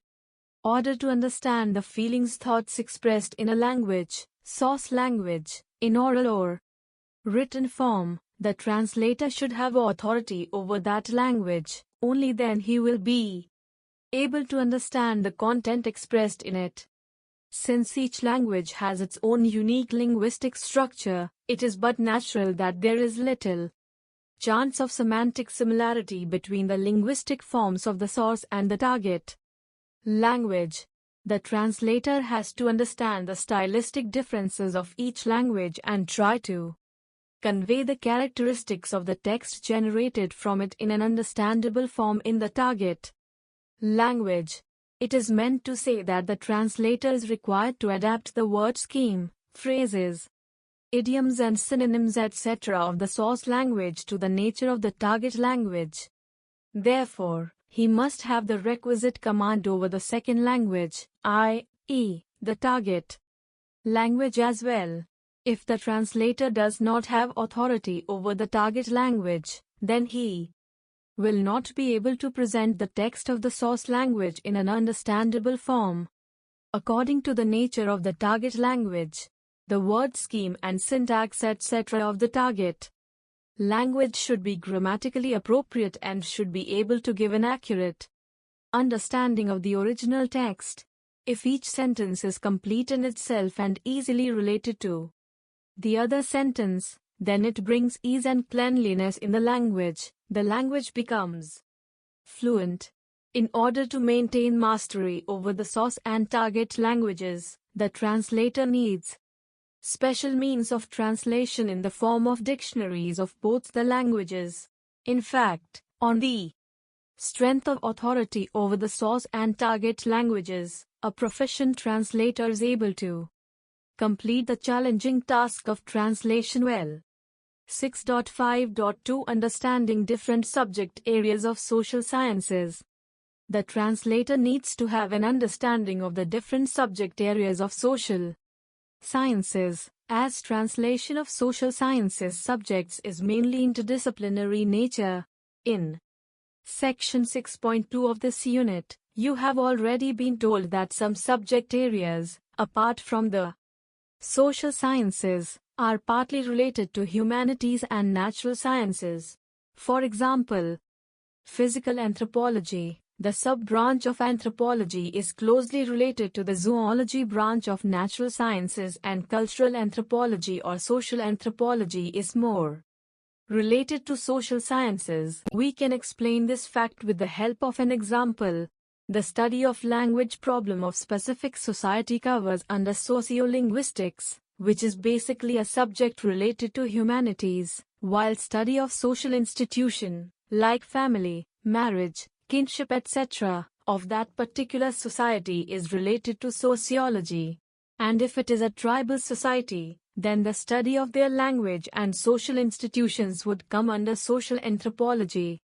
order to understand the feelings, thoughts expressed in a language, source language, in oral or written form, the translator should have authority over that language. Only then he will be able to understand the content expressed in it. Since each language has its own unique linguistic structure, it is but natural that there is little chance of semantic similarity between the linguistic forms of the source and the target language. The translator has to understand the stylistic differences of each language and try to convey the characteristics of the text generated from it in an understandable form in the target language. It is meant to say that the translator is required to adapt the word scheme, phrases, idioms and synonyms etc. of the source language to the nature of the target language. Therefore, he must have the requisite command over the second language, i.e., the target language as well. If the translator does not have authority over the target language, then he will not be able to present the text of the source language in an understandable form. According to the nature of the target language, the word scheme and syntax etc. of the target language should be grammatically appropriate and should be able to give an accurate understanding of the original text. If each sentence is complete in itself and easily related to the other sentence, then it brings ease and cleanliness in the language. The language becomes fluent. In order to maintain mastery over the source and target languages, the translator needs special means of translation in the form of dictionaries of both the languages. In fact, on the strength of authority over the source and target languages, a proficient translator is able to complete the challenging task of translation well. 6.5.2 Understanding different subject areas of social sciences. The translator needs to have an understanding of the different subject areas of social sciences, as translation of social sciences subjects is mainly interdisciplinary nature. In Section 6.2 of this unit, you have already been told that some subject areas, apart from the social sciences, are partly related to humanities and natural sciences. For example, physical anthropology, the sub-branch of anthropology, is closely related to the zoology branch of natural sciences, and cultural anthropology or social anthropology is more related to social sciences. We can explain this fact with the help of an example. The study of language problem of specific society covers under sociolinguistics, which is basically a subject related to humanities, while study of social institution, like family, marriage, kinship etc., of that particular society is related to sociology. And if it is a tribal society, then the study of their language and social institutions would come under social anthropology.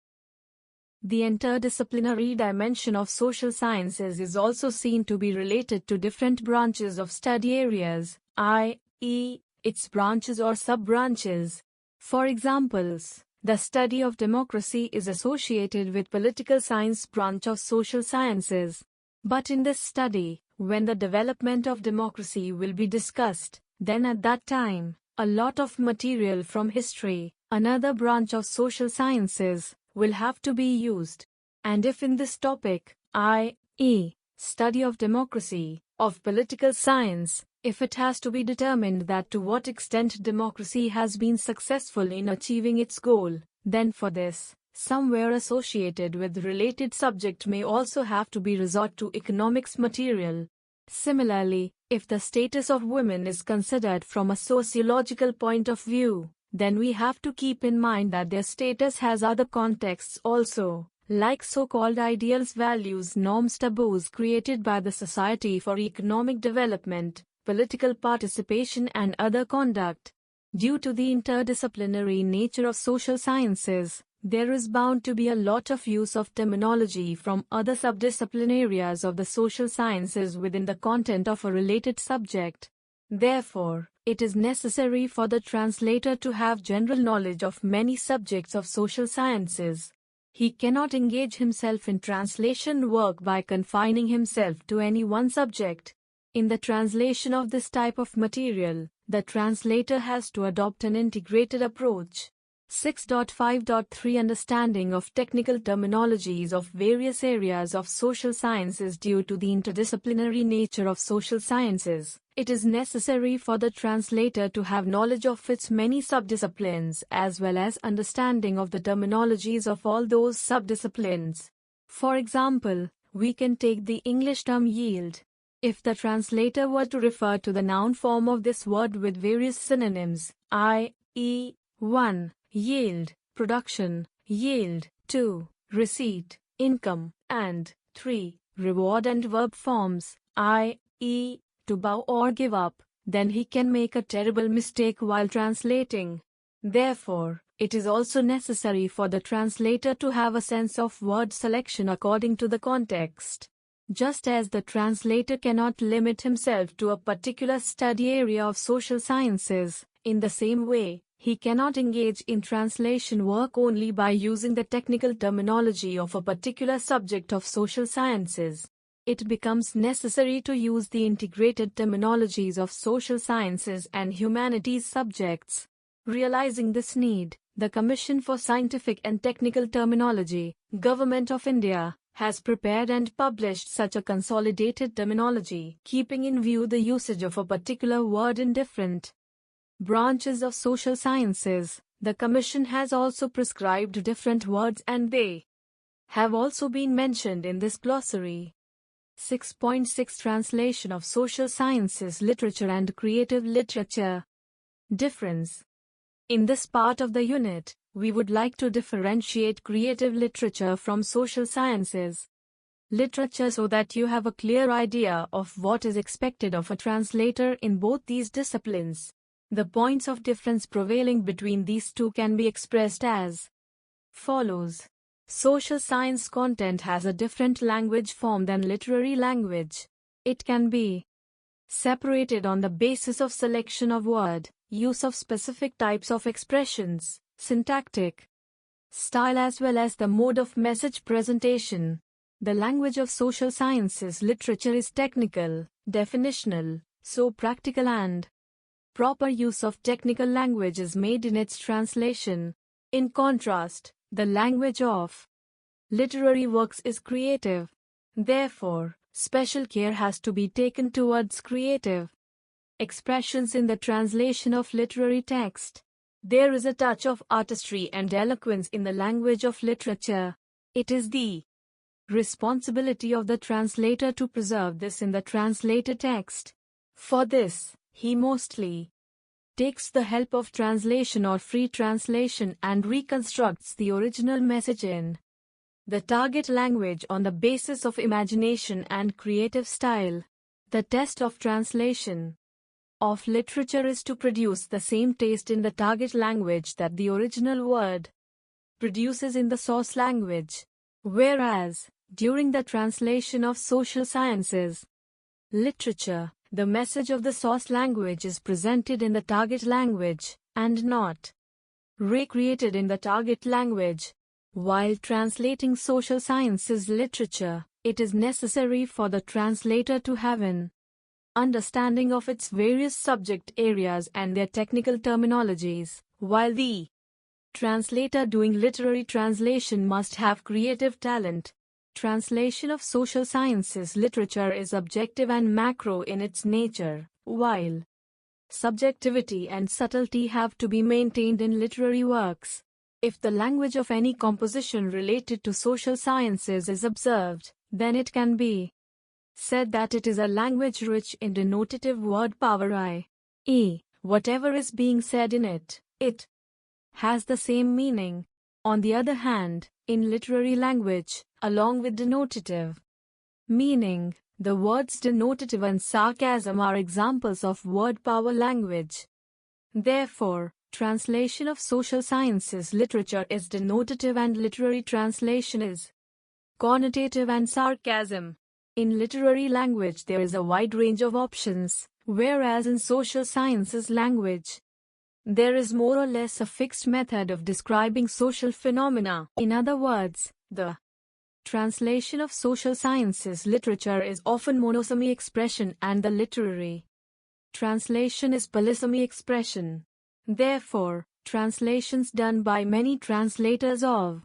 The interdisciplinary dimension of social sciences is also seen to be related to different branches of study areas, i.e., its branches or sub-branches. For examples, the study of democracy is associated with political science branch of social sciences. But in this study, when the development of democracy will be discussed, then at that time, a lot of material from history, another branch of social sciences, will have to be used. And if in this topic, i.e., study of democracy, of political science, if it has to be determined that to what extent democracy has been successful in achieving its goal, then for this, somewhere associated with related subject may also have to be resort to economics material. Similarly, if the status of women is considered from a sociological point of view, then we have to keep in mind that their status has other contexts also, like so-called ideals, values, norms, taboos created by the society for economic development, political participation and other conduct. Due to the interdisciplinary nature of social sciences, there is bound to be a lot of use of terminology from other subdiscipline areas of the social sciences within the content of a related subject. Therefore, it is necessary for the translator to have general knowledge of many subjects of social sciences. He cannot engage himself in translation work by confining himself to any one subject. In the translation of this type of material, the translator has to adopt an integrated approach. 6.5.3 Understanding of technical terminologies of various areas of social sciences. Due to the interdisciplinary nature of social sciences, it is necessary for the translator to have knowledge of its many subdisciplines as well as understanding of the terminologies of all those subdisciplines. For example, we can take the English term yield. If the translator were to refer to the noun form of this word with various synonyms, i.e., 1. Yield, production, yield, 2. Receipt, income, and 3. Reward and verb forms, i.e., to bow or give up, then he can make a terrible mistake while translating. Therefore, it is also necessary for the translator to have a sense of word selection according to the context. Just as the translator cannot limit himself to a particular study area of social sciences, in the same way, he cannot engage in translation work only by using the technical terminology of a particular subject of social sciences. It becomes necessary to use the integrated terminologies of social sciences and humanities subjects. Realizing this need, the Commission for Scientific and Technical Terminology, Government of India, has prepared and published such a consolidated terminology, keeping in view the usage of a particular word in different branches of social sciences. The Commission has also prescribed different words and they have also been mentioned in this glossary. 6.6 Translation of Social Sciences Literature and Creative Literature. Difference. In this part of the unit, we would like to differentiate creative literature from social sciences literature so that you have a clear idea of what is expected of a translator in both these disciplines. The points of difference prevailing between these two can be expressed as follows. Social science content has a different language form than literary language. It can be separated on the basis of selection of word, use of specific types of expressions, syntactic style as well as the mode of message presentation. The language of social sciences literature is technical, definitional, so practical and proper use of technical language is made in its translation. In contrast, the language of literary works is creative. Therefore, special care has to be taken towards creative expressions in the translation of literary text. There is a touch of artistry and eloquence in the language of literature. It is the responsibility of the translator to preserve this in the translated text. For this, he mostly takes the help of translation or free translation and reconstructs the original message in the target language on the basis of imagination and creative style. The test of translation of literature is to produce the same taste in the target language that the original word produces in the source language. Whereas, during the translation of social sciences literature, the message of the source language is presented in the target language, and not recreated in the target language. While translating social sciences literature, it is necessary for the translator to have an understanding of its various subject areas and their technical terminologies, while the translator doing literary translation must have creative talent. Translation of social sciences literature is objective and macro in its nature, while subjectivity and subtlety have to be maintained in literary works. If the language of any composition related to social sciences is observed, then it can be said that it is a language rich in denotative word power, i.e., whatever is being said in it, it has the same meaning. On the other hand, in literary language, along with denotative meaning, the words denotative and sarcasm are examples of word power language. Therefore, translation of social sciences literature is denotative and literary translation is connotative and sarcasm. In literary language there is a wide range of options, whereas in social sciences language, there is more or less a fixed method of describing social phenomena. In other words, the translation of social sciences literature is often monosomy expression and the literary translation is polysomy expression. Therefore, translations done by many translators of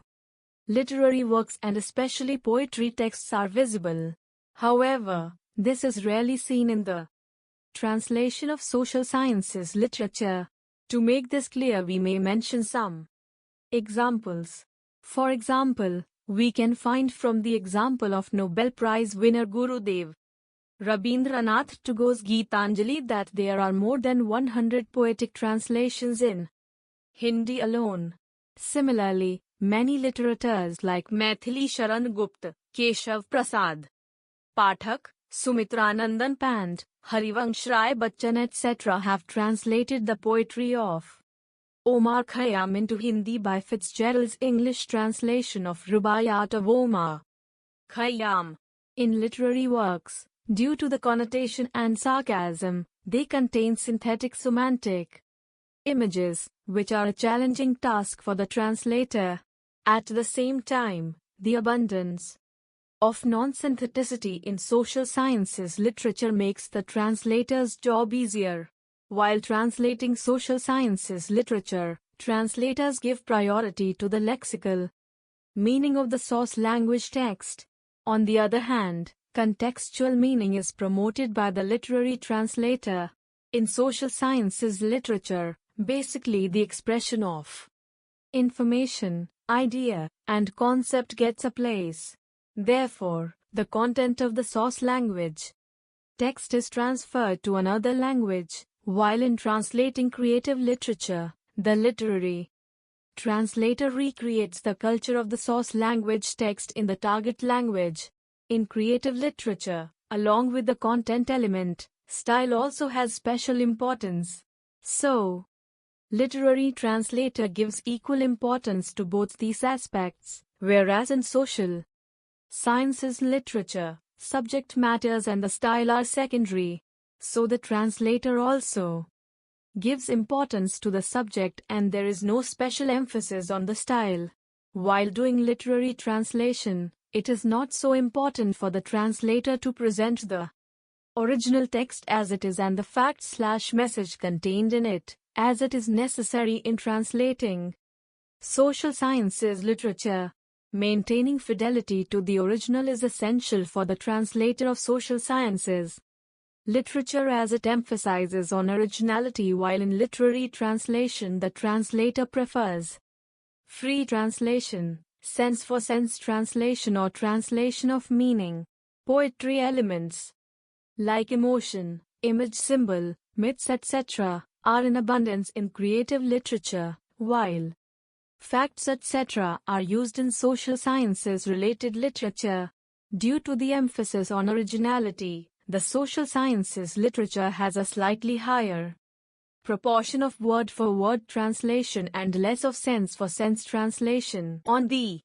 literary works and especially poetry texts are visible. However, this is rarely seen in the translation of social sciences literature. To make this clear, we may mention some examples. For example, we can find from the example of Nobel Prize winner Gurudev Rabindranath Tagore's Gitanjali that there are more than 100 poetic translations in Hindi alone. Similarly, many literateurs like Maithili Sharan Gupta, Keshav Prasad Pathak, Sumitranandan Pant, Harivansh Rai Bachchan etc. have translated the poetry of Omar Khayyam into Hindi by Fitzgerald's English translation of Rubaiyat of Omar Khayyam. In literary works, due to the connotation and sarcasm, they contain synthetic semantic images, which are a challenging task for the translator. At the same time, the abundance of non-syntheticity in social sciences literature makes the translator's job easier. While translating social sciences literature, translators give priority to the lexical meaning of the source language text. On the other hand, contextual meaning is promoted by the literary translator. In social sciences literature, basically the expression of information, idea, and concept gets a place. Therefore, the content of the source language text is transferred to another language. While in translating creative literature, the literary translator recreates the culture of the source language text in the target language. In creative literature, along with the content element, style also has special importance. So, literary translator gives equal importance to both these aspects, whereas in social sciences literature, subject matters and the style are secondary. So the translator also gives importance to the subject and there is no special emphasis on the style. While doing literary translation, it is not so important for the translator to present the original text as it is and the fact/message contained in it, as it is necessary in translating social sciences literature. Maintaining fidelity to the original is essential for the translator of social sciences literature as it emphasizes on originality, while in literary translation the translator prefers free translation, sense-for-sense translation or translation of meaning. Poetry elements like emotion, image, symbol, myths etc. are in abundance in creative literature, while facts etc. are used in social sciences related literature. Due to the emphasis on originality, the social sciences literature has a slightly higher proportion of word-for-word translation and less of sense-for-sense translation. On the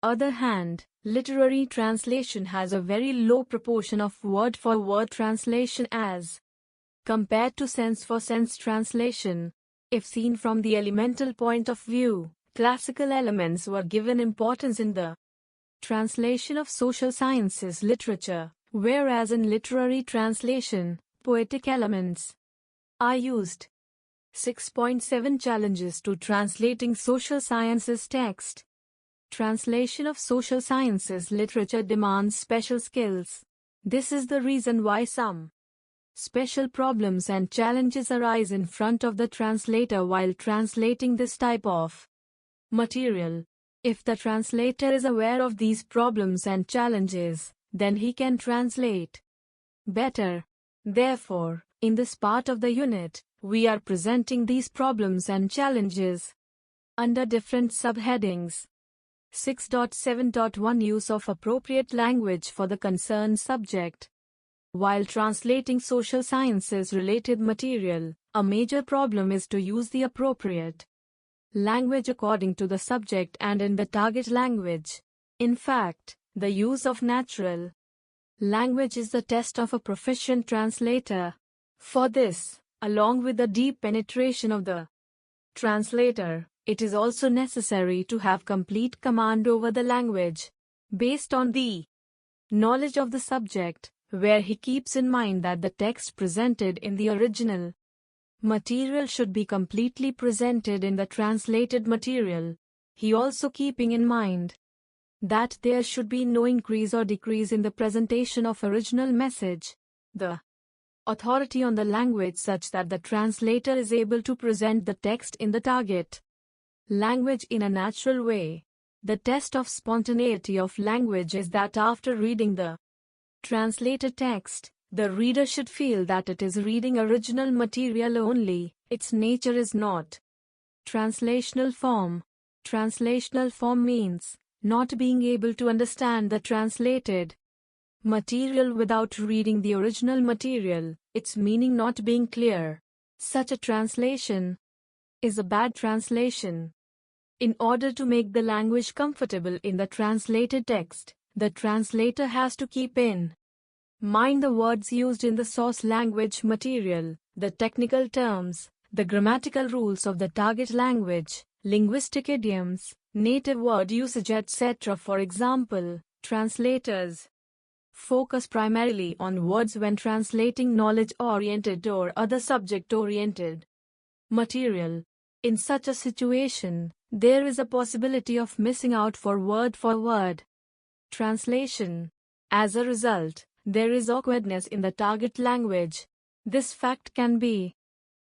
other hand, literary translation has a very low proportion of word-for-word translation as compared to sense-for-sense translation. If seen from the elemental point of view, classical elements were given importance in the translation of social sciences literature, whereas in literary translation, poetic elements are used. 6.7 Challenges to translating social sciences text. Translation of social sciences literature demands special skills. This is the reason why some special problems and challenges arise in front of the translator while translating this type of material. If the translator is aware of these problems and challenges, then he can translate better. Therefore, in this part of the unit, we are presenting these problems and challenges under different subheadings. 6.7.1 Use of appropriate language for the concerned subject. While translating social sciences related material, a major problem is to use the appropriate language according to the subject and in the target language. In fact, the use of natural language is the test of a proficient translator. For this, along with the deep penetration of the translator, it is also necessary to have complete command over the language, based on the knowledge of the subject, where he keeps in mind that the text presented in the original material should be completely presented in the translated material. He also keeping in mind that there should be no increase or decrease in the presentation of original message. The authority on the language such that the translator is able to present the text in the target language in a natural way. The test of spontaneity of language is that after reading the translated text, the reader should feel that it is reading original material only, its nature is not translational form. Translational form means not being able to understand the translated material without reading the original material, its meaning not being clear. Such a translation is a bad translation. In order to make the language comfortable in the translated text, the translator has to keep in mind the words used in the source language material, the technical terms, the grammatical rules of the target language, linguistic idioms, native word usage, etc. For example, translators focus primarily on words when translating knowledge-oriented or other subject-oriented material. In such a situation, there is a possibility of missing out for word translation. As a result, there is awkwardness in the target language. This fact can be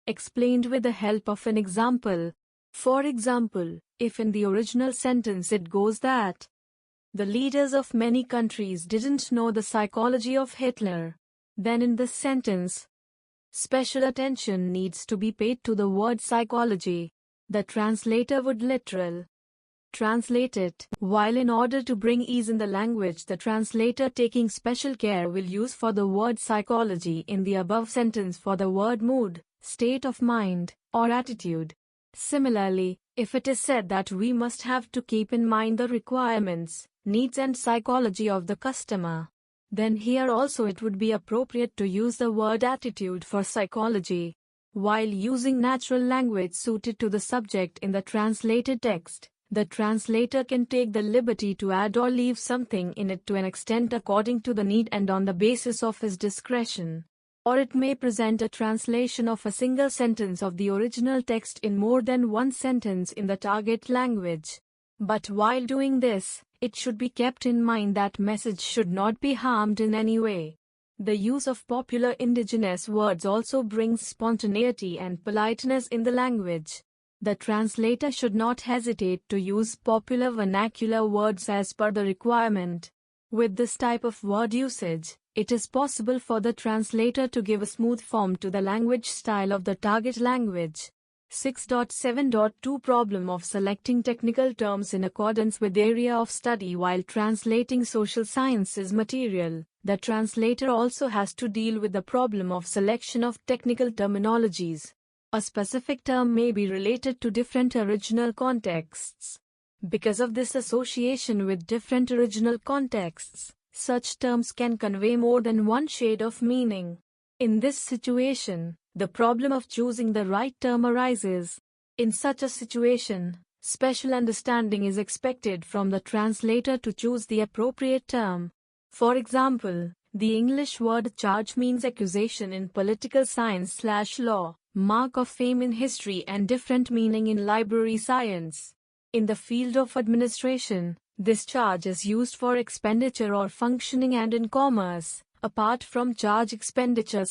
explained with the help of an example. For example, if in the original sentence it goes that the leaders of many countries didn't know the psychology of Hitler, then in this sentence, special attention needs to be paid to the word psychology. The translator would literal translate it, while in order to bring ease in the language, the translator taking special care will use for the word psychology in the above sentence for the word mood, state of mind, or attitude. Similarly, if it is said that we must have to keep in mind the requirements, needs and psychology of the customer, then here also it would be appropriate to use the word attitude for psychology. While using natural language suited to the subject in the translated text, the translator can take the liberty to add or leave something in it to an extent according to the need and on the basis of his discretion. Or it may present a translation of a single sentence of the original text in more than one sentence in the target language. But while doing this, it should be kept in mind that message should not be harmed in any way. The use of popular indigenous words also brings spontaneity and politeness in the language. The translator should not hesitate to use popular vernacular words as per the requirement. With this type of word usage, it is possible for the translator to give a smooth form to the language style of the target language. 6.7.2 Problem of selecting technical terms in accordance with area of study while translating social sciences material. The translator also has to deal with the problem of selection of technical terminologies. A specific term may be related to different original contexts. Because of this association with different original contexts, such terms can convey more than one shade of meaning. In this situation, the problem of choosing the right term arises. In such a situation, special understanding is expected from the translator to choose the appropriate term. For example, the English word charge means accusation in political science/law, mark of fame in history, and different meaning in library science. In the field of administration, this charge is used for expenditure or functioning, and in commerce, apart from charge expenditure,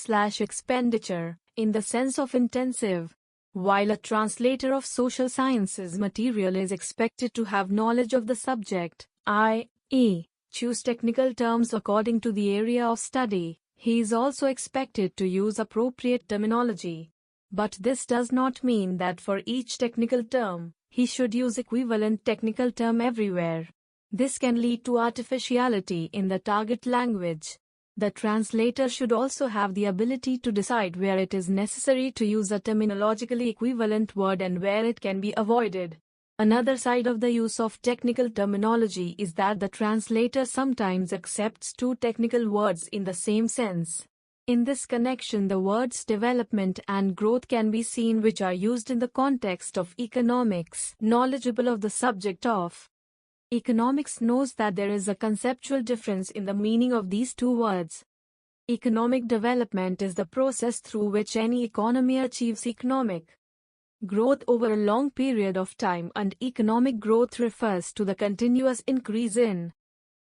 in the sense of intensive. While a translator of social sciences material is expected to have knowledge of the subject, i.e., choose technical terms according to the area of study. He is also expected to use appropriate terminology. But this does not mean that for each technical term, he should use equivalent technical term everywhere. This can lead to artificiality in the target language. The translator should also have the ability to decide where it is necessary to use a terminologically equivalent word and where it can be avoided. Another side of the use of technical terminology is that the translator sometimes accepts two technical words in the same sense. In this connection, the words development and growth can be seen, which are used in the context of economics. Knowledgeable of the subject of economics knows that there is a conceptual difference in the meaning of these two words. Economic development is the process through which any economy achieves economic growth over a long period of time, and economic growth refers to the continuous increase in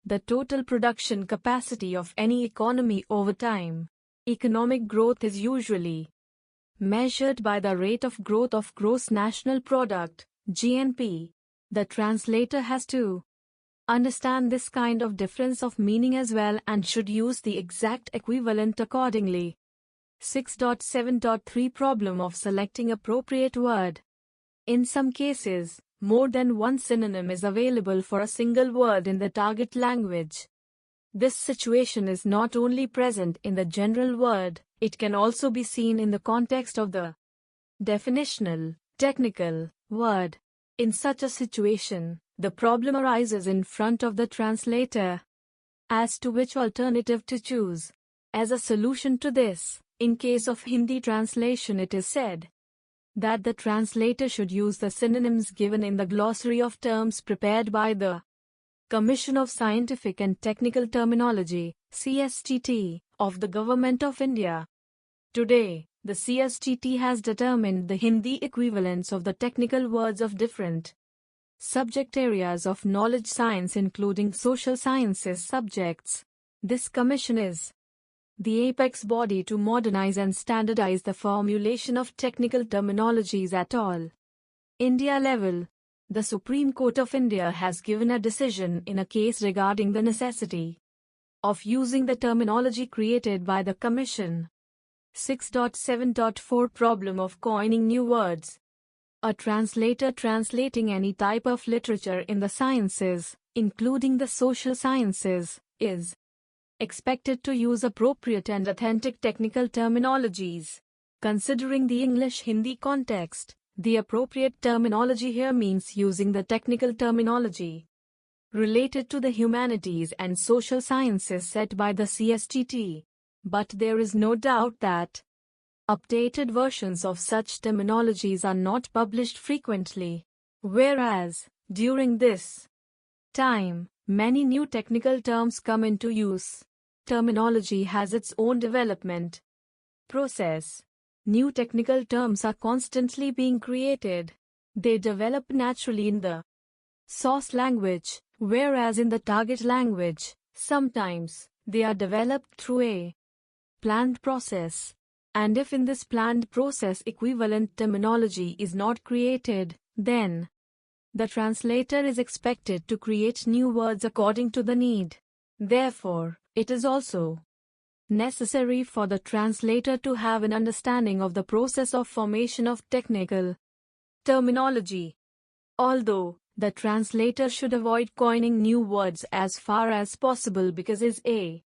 the total production capacity of any economy over time. Economic growth is usually measured by the rate of growth of gross national product, GNP. The translator has to understand this kind of difference of meaning as well and should use the exact equivalent accordingly. 6.7.3 Problem of selecting appropriate word. In some cases, more than one synonym is available for a single word in the target language. This situation is not only present in the general word, it can also be seen in the context of the definitional, technical word. In such a situation, the problem arises in front of the translator as to which alternative to choose. As a solution to this, in case of Hindi translation, it is said that the translator should use the synonyms given in the glossary of terms prepared by the Commission of Scientific and Technical Terminology, CSTT, of the Government of India. Today, the CSTT has determined the Hindi equivalents of the technical words of different subject areas of knowledge science, including social sciences subjects. This commission is the apex body to modernize and standardize the formulation of technical terminologies at all India level. The Supreme Court of India has given a decision in a case regarding the necessity of using the terminology created by the Commission. 6.7.4 Problem of coining new words. A translator translating any type of literature in the sciences, including the social sciences, is expected to use appropriate and authentic technical terminologies. Considering the English-Hindi context, the appropriate terminology here means using the technical terminology related to the humanities and social sciences set by the CSTT. But there is no doubt that updated versions of such terminologies are not published frequently, whereas, during this time, many new technical terms come into use. Terminology has its own development process. New technical terms are constantly being created. They develop naturally in the source language, whereas in the target language, sometimes they are developed through a planned process. And if in this planned process equivalent terminology is not created, then the translator is expected to create new words according to the need. Therefore, it is also necessary for the translator to have an understanding of the process of formation of technical terminology. Although, the translator should avoid coining new words as far as possible because it is a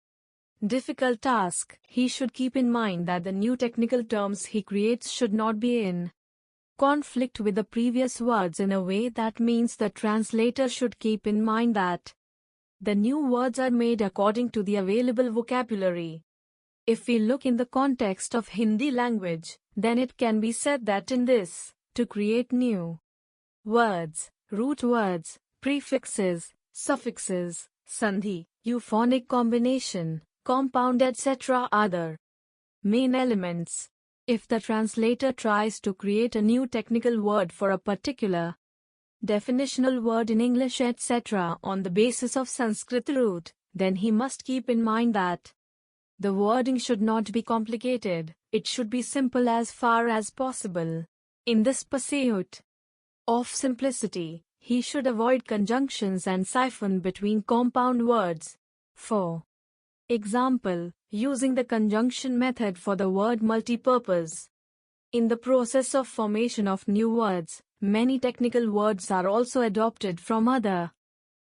difficult task, he should keep in mind that the new technical terms he creates should not be in conflict with the previous words in a way that means the translator should keep in mind that the new words are made according to the available vocabulary. If we look in the context of Hindi language, then it can be said that in this, to create new words, root words, prefixes, suffixes, sandhi, euphonic combination, compound etc. are the main elements. If the translator tries to create a new technical word for a particular definitional word in English etc. on the basis of Sanskrit root, then he must keep in mind that the wording should not be complicated, it should be simple as far as possible. In this pursuit of simplicity, He should avoid conjunctions and siphon between compound words. For example, using the conjunction method for the word multipurpose. In the process of formation of new words, many technical words are also adopted from other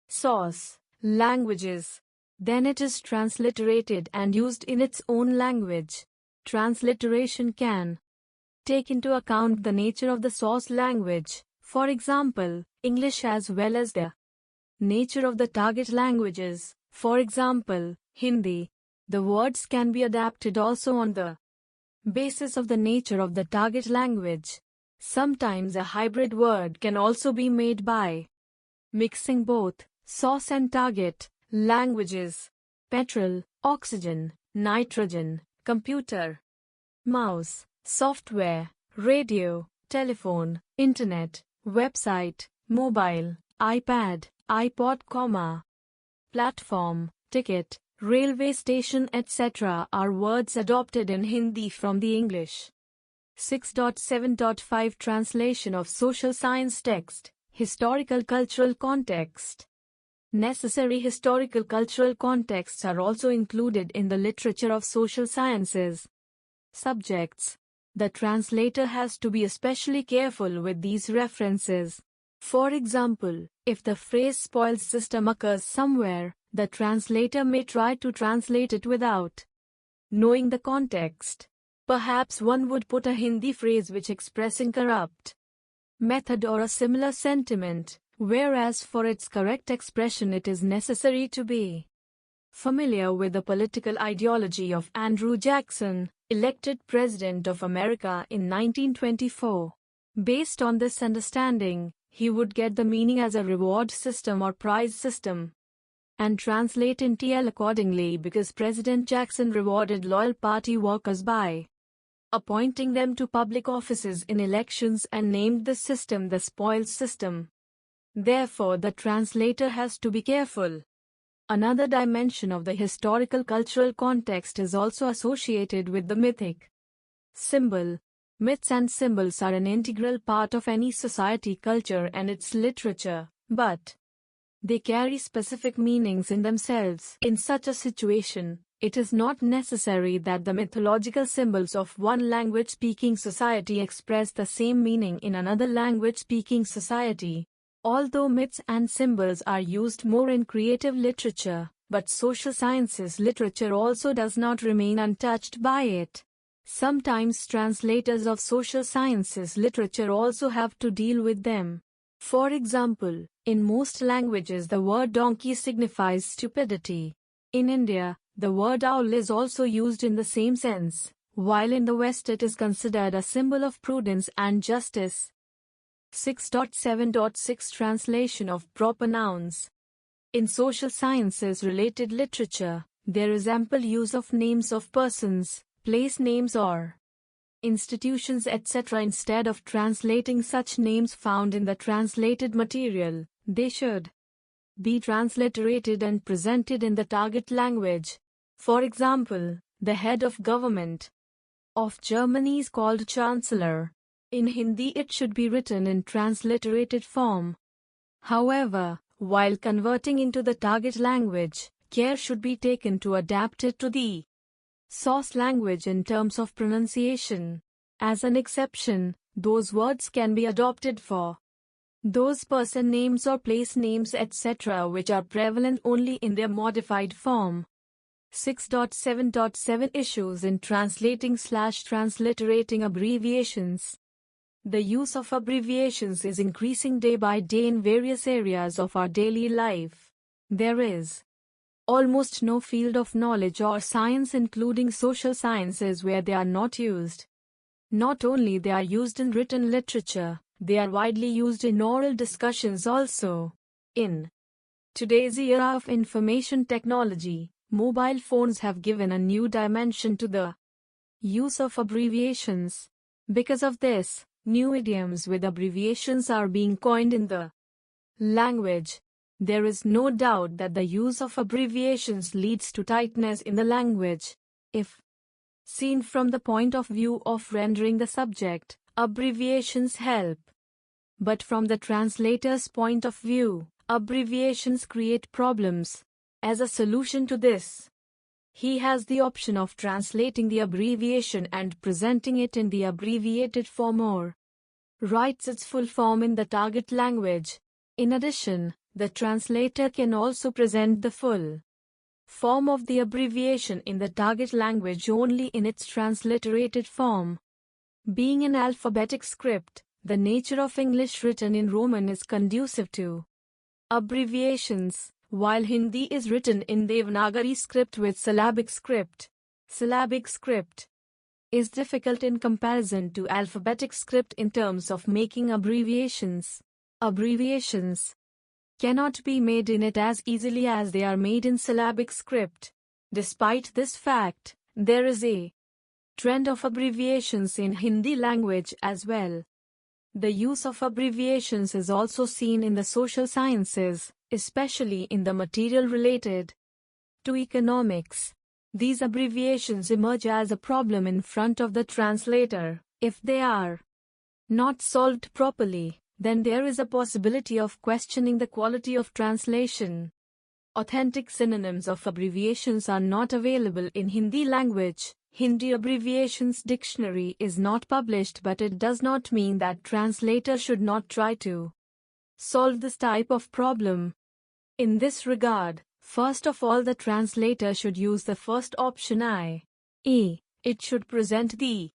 source languages. Then it is transliterated and used in its own language. Transliteration can take into account the nature of the source language, for example, English, as well as the nature of the target languages, for example, Hindi. The words can be adapted also on the basis of the nature of the target language. Sometimes a hybrid word can also be made by mixing both source and target languages. Petrol, oxygen, nitrogen, computer, mouse, software, radio, telephone, internet, website, mobile, iPad, iPod, platform, ticket, railway station, etc. are words adopted in Hindi from the English. 6.7.5 Translation of social science text. Historical cultural context. Necessary historical cultural contexts are also included in the literature of social sciences. Subjects. The translator has to be especially careful with these references. For example, if the phrase spoils system occurs somewhere, the translator may try to translate it without knowing the context. Perhaps one would put a Hindi phrase which expressing corrupt method or a similar sentiment, whereas for its correct expression it is necessary to be familiar with the political ideology of Andrew Jackson, elected President of America in 1924. Based on this understanding, he would get the meaning as a reward system or prize system and translate in TL accordingly, because President Jackson rewarded loyal party workers by appointing them to public offices in elections and named the system the spoils system. Therefore, the translator has to be careful. Another dimension of the historical cultural context is also associated with the mythic symbol. Myths and symbols are an integral part of any society culture and its literature, but they carry specific meanings in themselves. In such a situation, it is not necessary that the mythological symbols of one language-speaking society express the same meaning in another language-speaking society. Although myths and symbols are used more in creative literature, but social sciences literature also does not remain untouched by it. Sometimes translators of social sciences literature also have to deal with them. For example, in most languages the word donkey signifies stupidity. In India, the word owl is also used in the same sense, while in the West it is considered a symbol of prudence and justice. 6.7.6 Translation of proper nouns. In social sciences related literature, there is ample use of names of persons, place names or institutions, etc. Instead of translating such names found in the translated material, they should be transliterated and presented in the target language. For example, the head of government of Germany is called Chancellor. In Hindi it should be written in transliterated form. However, while converting into the target language, care should be taken to adapt it to the source language in terms of pronunciation. As an exception, those words can be adopted for those person names or place names, etc., which are prevalent only in their modified form. 6.7.7 Issues in translating/transliterating abbreviations. The use of abbreviations is increasing day by day in various areas of our daily life. There is almost no field of knowledge or science, including social sciences, where they are not used. Not only they are used in written literature, they are widely used in oral discussions also. In today's era of information technology, mobile phones have given a new dimension to the use of abbreviations. Because of this, new idioms with abbreviations are being coined in the language. There is no doubt that the use of abbreviations leads to tightness in the language. If seen from the point of view of rendering the subject, abbreviations help But from the translator's point of view, abbreviations create problems. As a solution to this, he has the option of translating the abbreviation and presenting it in the abbreviated form or writes its full form in the target language. In addition, the translator can also present the full form of the abbreviation in the target language only in its transliterated form. Being an alphabetic script, the nature of English written in Roman is conducive to abbreviations, while Hindi is written in Devanagari script with syllabic script. Syllabic script is difficult in comparison to alphabetic script in terms of making abbreviations. Abbreviations cannot be made in it as easily as they are made in syllabic script. Despite this fact, there is a trend of abbreviations in Hindi language as well. The use of abbreviations is also seen in the social sciences, especially in the material related to economics. These abbreviations emerge as a problem in front of the translator. If they are not solved properly, then there is a possibility of questioning the quality of translation. Authentic synonyms of abbreviations are not available in Hindi language. Hindi abbreviations dictionary is not published, but it does not mean that translator should not try to solve this type of problem. In this regard, first of all, the translator should use the first option i.e., it should present the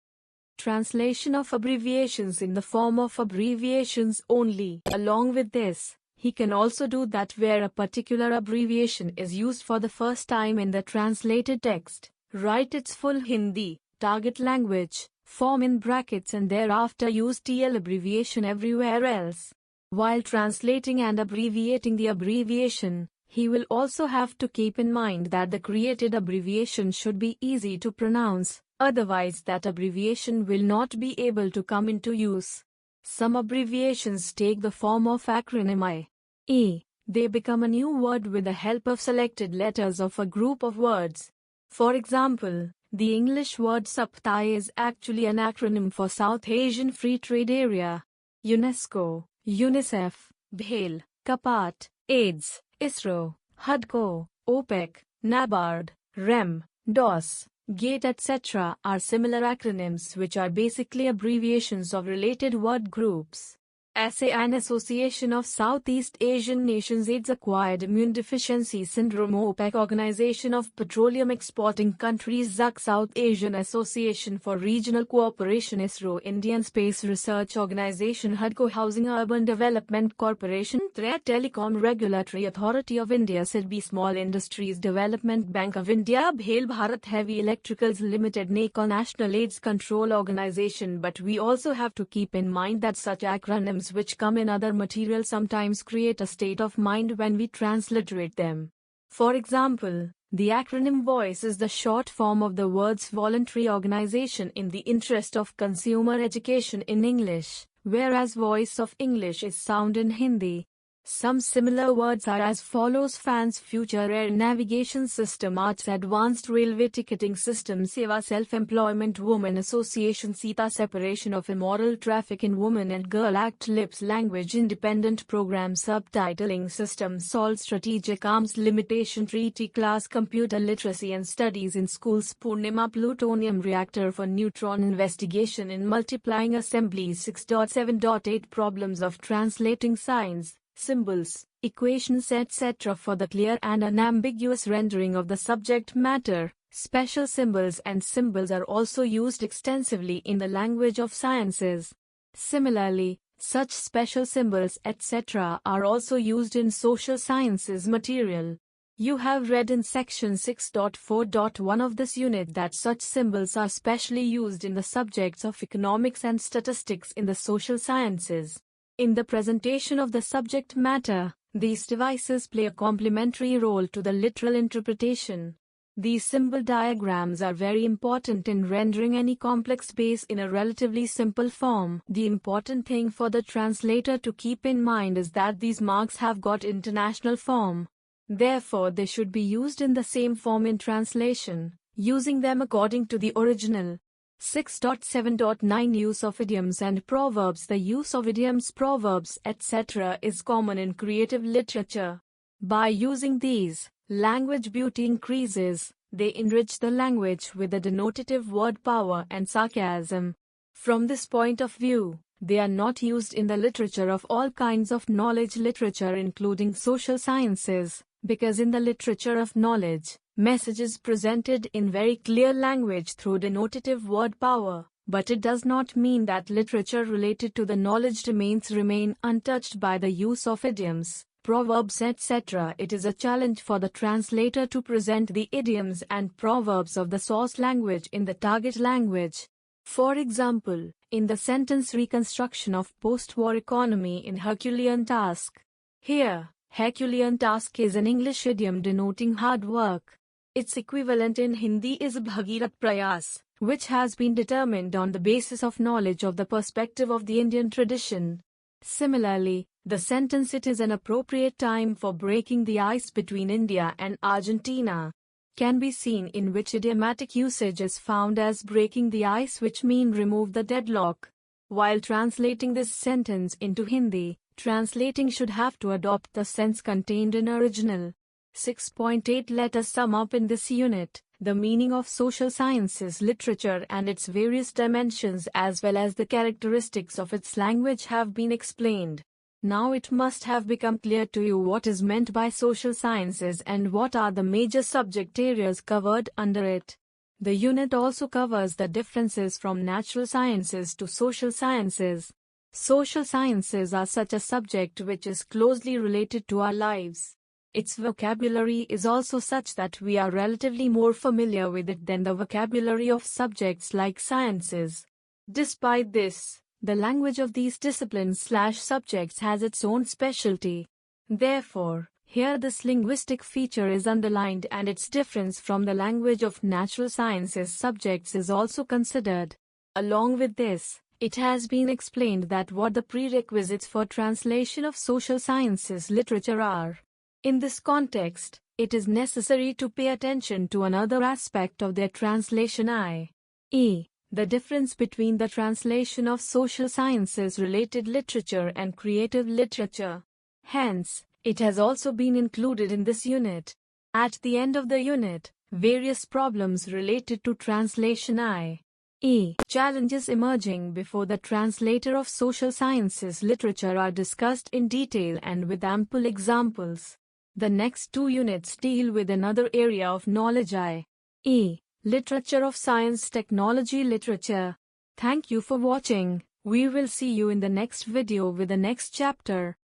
translation of abbreviations in the form of abbreviations only. Along with this, he can also do that where a particular abbreviation is used for the first time in the translated text, write its full Hindi, target language, form in brackets and thereafter use TL abbreviation everywhere else. While translating and abbreviating the abbreviation, he will also have to keep in mind that the created abbreviation should be easy to pronounce, otherwise that abbreviation will not be able to come into use. Some abbreviations take the form of acronym i.e., they become a new word with the help of selected letters of a group of words. For example, the English word Saptai is actually an acronym for South Asian Free Trade Area. UNESCO, UNICEF, BHAL, CAPAT, AIDS, ISRO, HUDCO, OPEC, NABARD, REM, DOS, GATE etc. are similar acronyms which are basically abbreviations of related word groups. ASEAN Association of Southeast Asian Nations AIDS Acquired Immune Deficiency Syndrome OPEC Organization of Petroleum Exporting Countries ZAC South Asian Association for Regional Cooperation ISRO Indian Space Research Organization HUDCO Housing Urban Development Corporation TRAI Telecom Regulatory Authority of India SIDBI Small Industries Development Bank of India BHAL Bharat Heavy Electricals Limited NACO National AIDS Control Organization. But we also have to keep in mind that such acronyms which come in other material sometimes create a state of mind when we transliterate them. For example, the acronym VOICE is the short form of the words Voluntary Organization in the Interest of Consumer Education in English, whereas Voice of English is sound in Hindi. Some similar words are as follows: Fans Future Air Navigation System Arts Advanced Railway Ticketing System Seva Self-Employment Women Association Sita Separation of Immoral Traffic in Women and Girl Act Lips Language Independent Program Subtitling System SOLT Strategic Arms Limitation Treaty Class Computer Literacy and Studies in Schools Purnima Plutonium Reactor for Neutron Investigation in Multiplying Assemblies 6.7.8 Problems of Translating Signs, Symbols, equations etc. for the clear and unambiguous rendering of the subject matter. Special symbols and symbols are also used extensively in the language of sciences. Similarly, such special symbols etc. are also used in social sciences material. You have read in section 6.4.1 of this unit that such symbols are specially used in the subjects of economics and statistics in the social sciences. In the presentation of the subject matter, these devices play a complementary role to the literal interpretation. These symbol diagrams are very important in rendering any complex base in a relatively simple form. The important thing for the translator to keep in mind is that these marks have got international form. Therefore, they should be used in the same form in translation, using them according to the original. 6.7.9 Use of idioms and proverbs. The use of idioms, proverbs, etc. is common in creative literature. By using these, language beauty increases. They enrich the language with the denotative word power and sarcasm. From this point of view, they are not used in the literature of all kinds of knowledge literature including social sciences, because in the literature of knowledge, message is presented in very clear language through denotative word power, but it does not mean that literature related to the knowledge domains remain untouched by the use of idioms, proverbs, etc. It is a challenge for the translator to present the idioms and proverbs of the source language in the target language. For example, in the sentence reconstruction of post-war economy in Herculean task. Here, Herculean task is an English idiom denoting hard work. Its equivalent in Hindi is Bhagirat Prayas, which has been determined on the basis of knowledge of the perspective of the Indian tradition. Similarly, the sentence "it is an appropriate time for breaking the ice between India and Argentina" can be seen in which idiomatic usage is found as breaking the ice, which mean remove the deadlock. While translating this sentence into Hindi, translating should have to adopt the sense contained in original. 6.8 Let us sum up in this unit the meaning of social sciences literature and its various dimensions as well as the characteristics of its language have been explained. Now it must have become clear to you what is meant by social sciences and what are the major subject areas covered under it. The unit also covers the differences from natural sciences to social sciences. Social sciences are such a subject which is closely related to our lives. Its vocabulary is also such that we are relatively more familiar with it than the vocabulary of subjects like sciences. Despite this, the language of these disciplines/subjects has its own specialty. Therefore, here this linguistic feature is underlined and its difference from the language of natural sciences subjects is also considered. Along with this, it has been explained that what the prerequisites for translation of social sciences literature are. In this context, it is necessary to pay attention to another aspect of their translation, i.e., the difference between the translation of social sciences related literature and creative literature. Hence, it has also been included in this unit. At the end of the unit, various problems related to translation, i.e., challenges emerging before the translator of social sciences literature are discussed in detail and with ample examples. The next two units deal with another area of knowledge, i.e., literature of science technology literature. Thank you for watching. We will see you in the next video with the next chapter.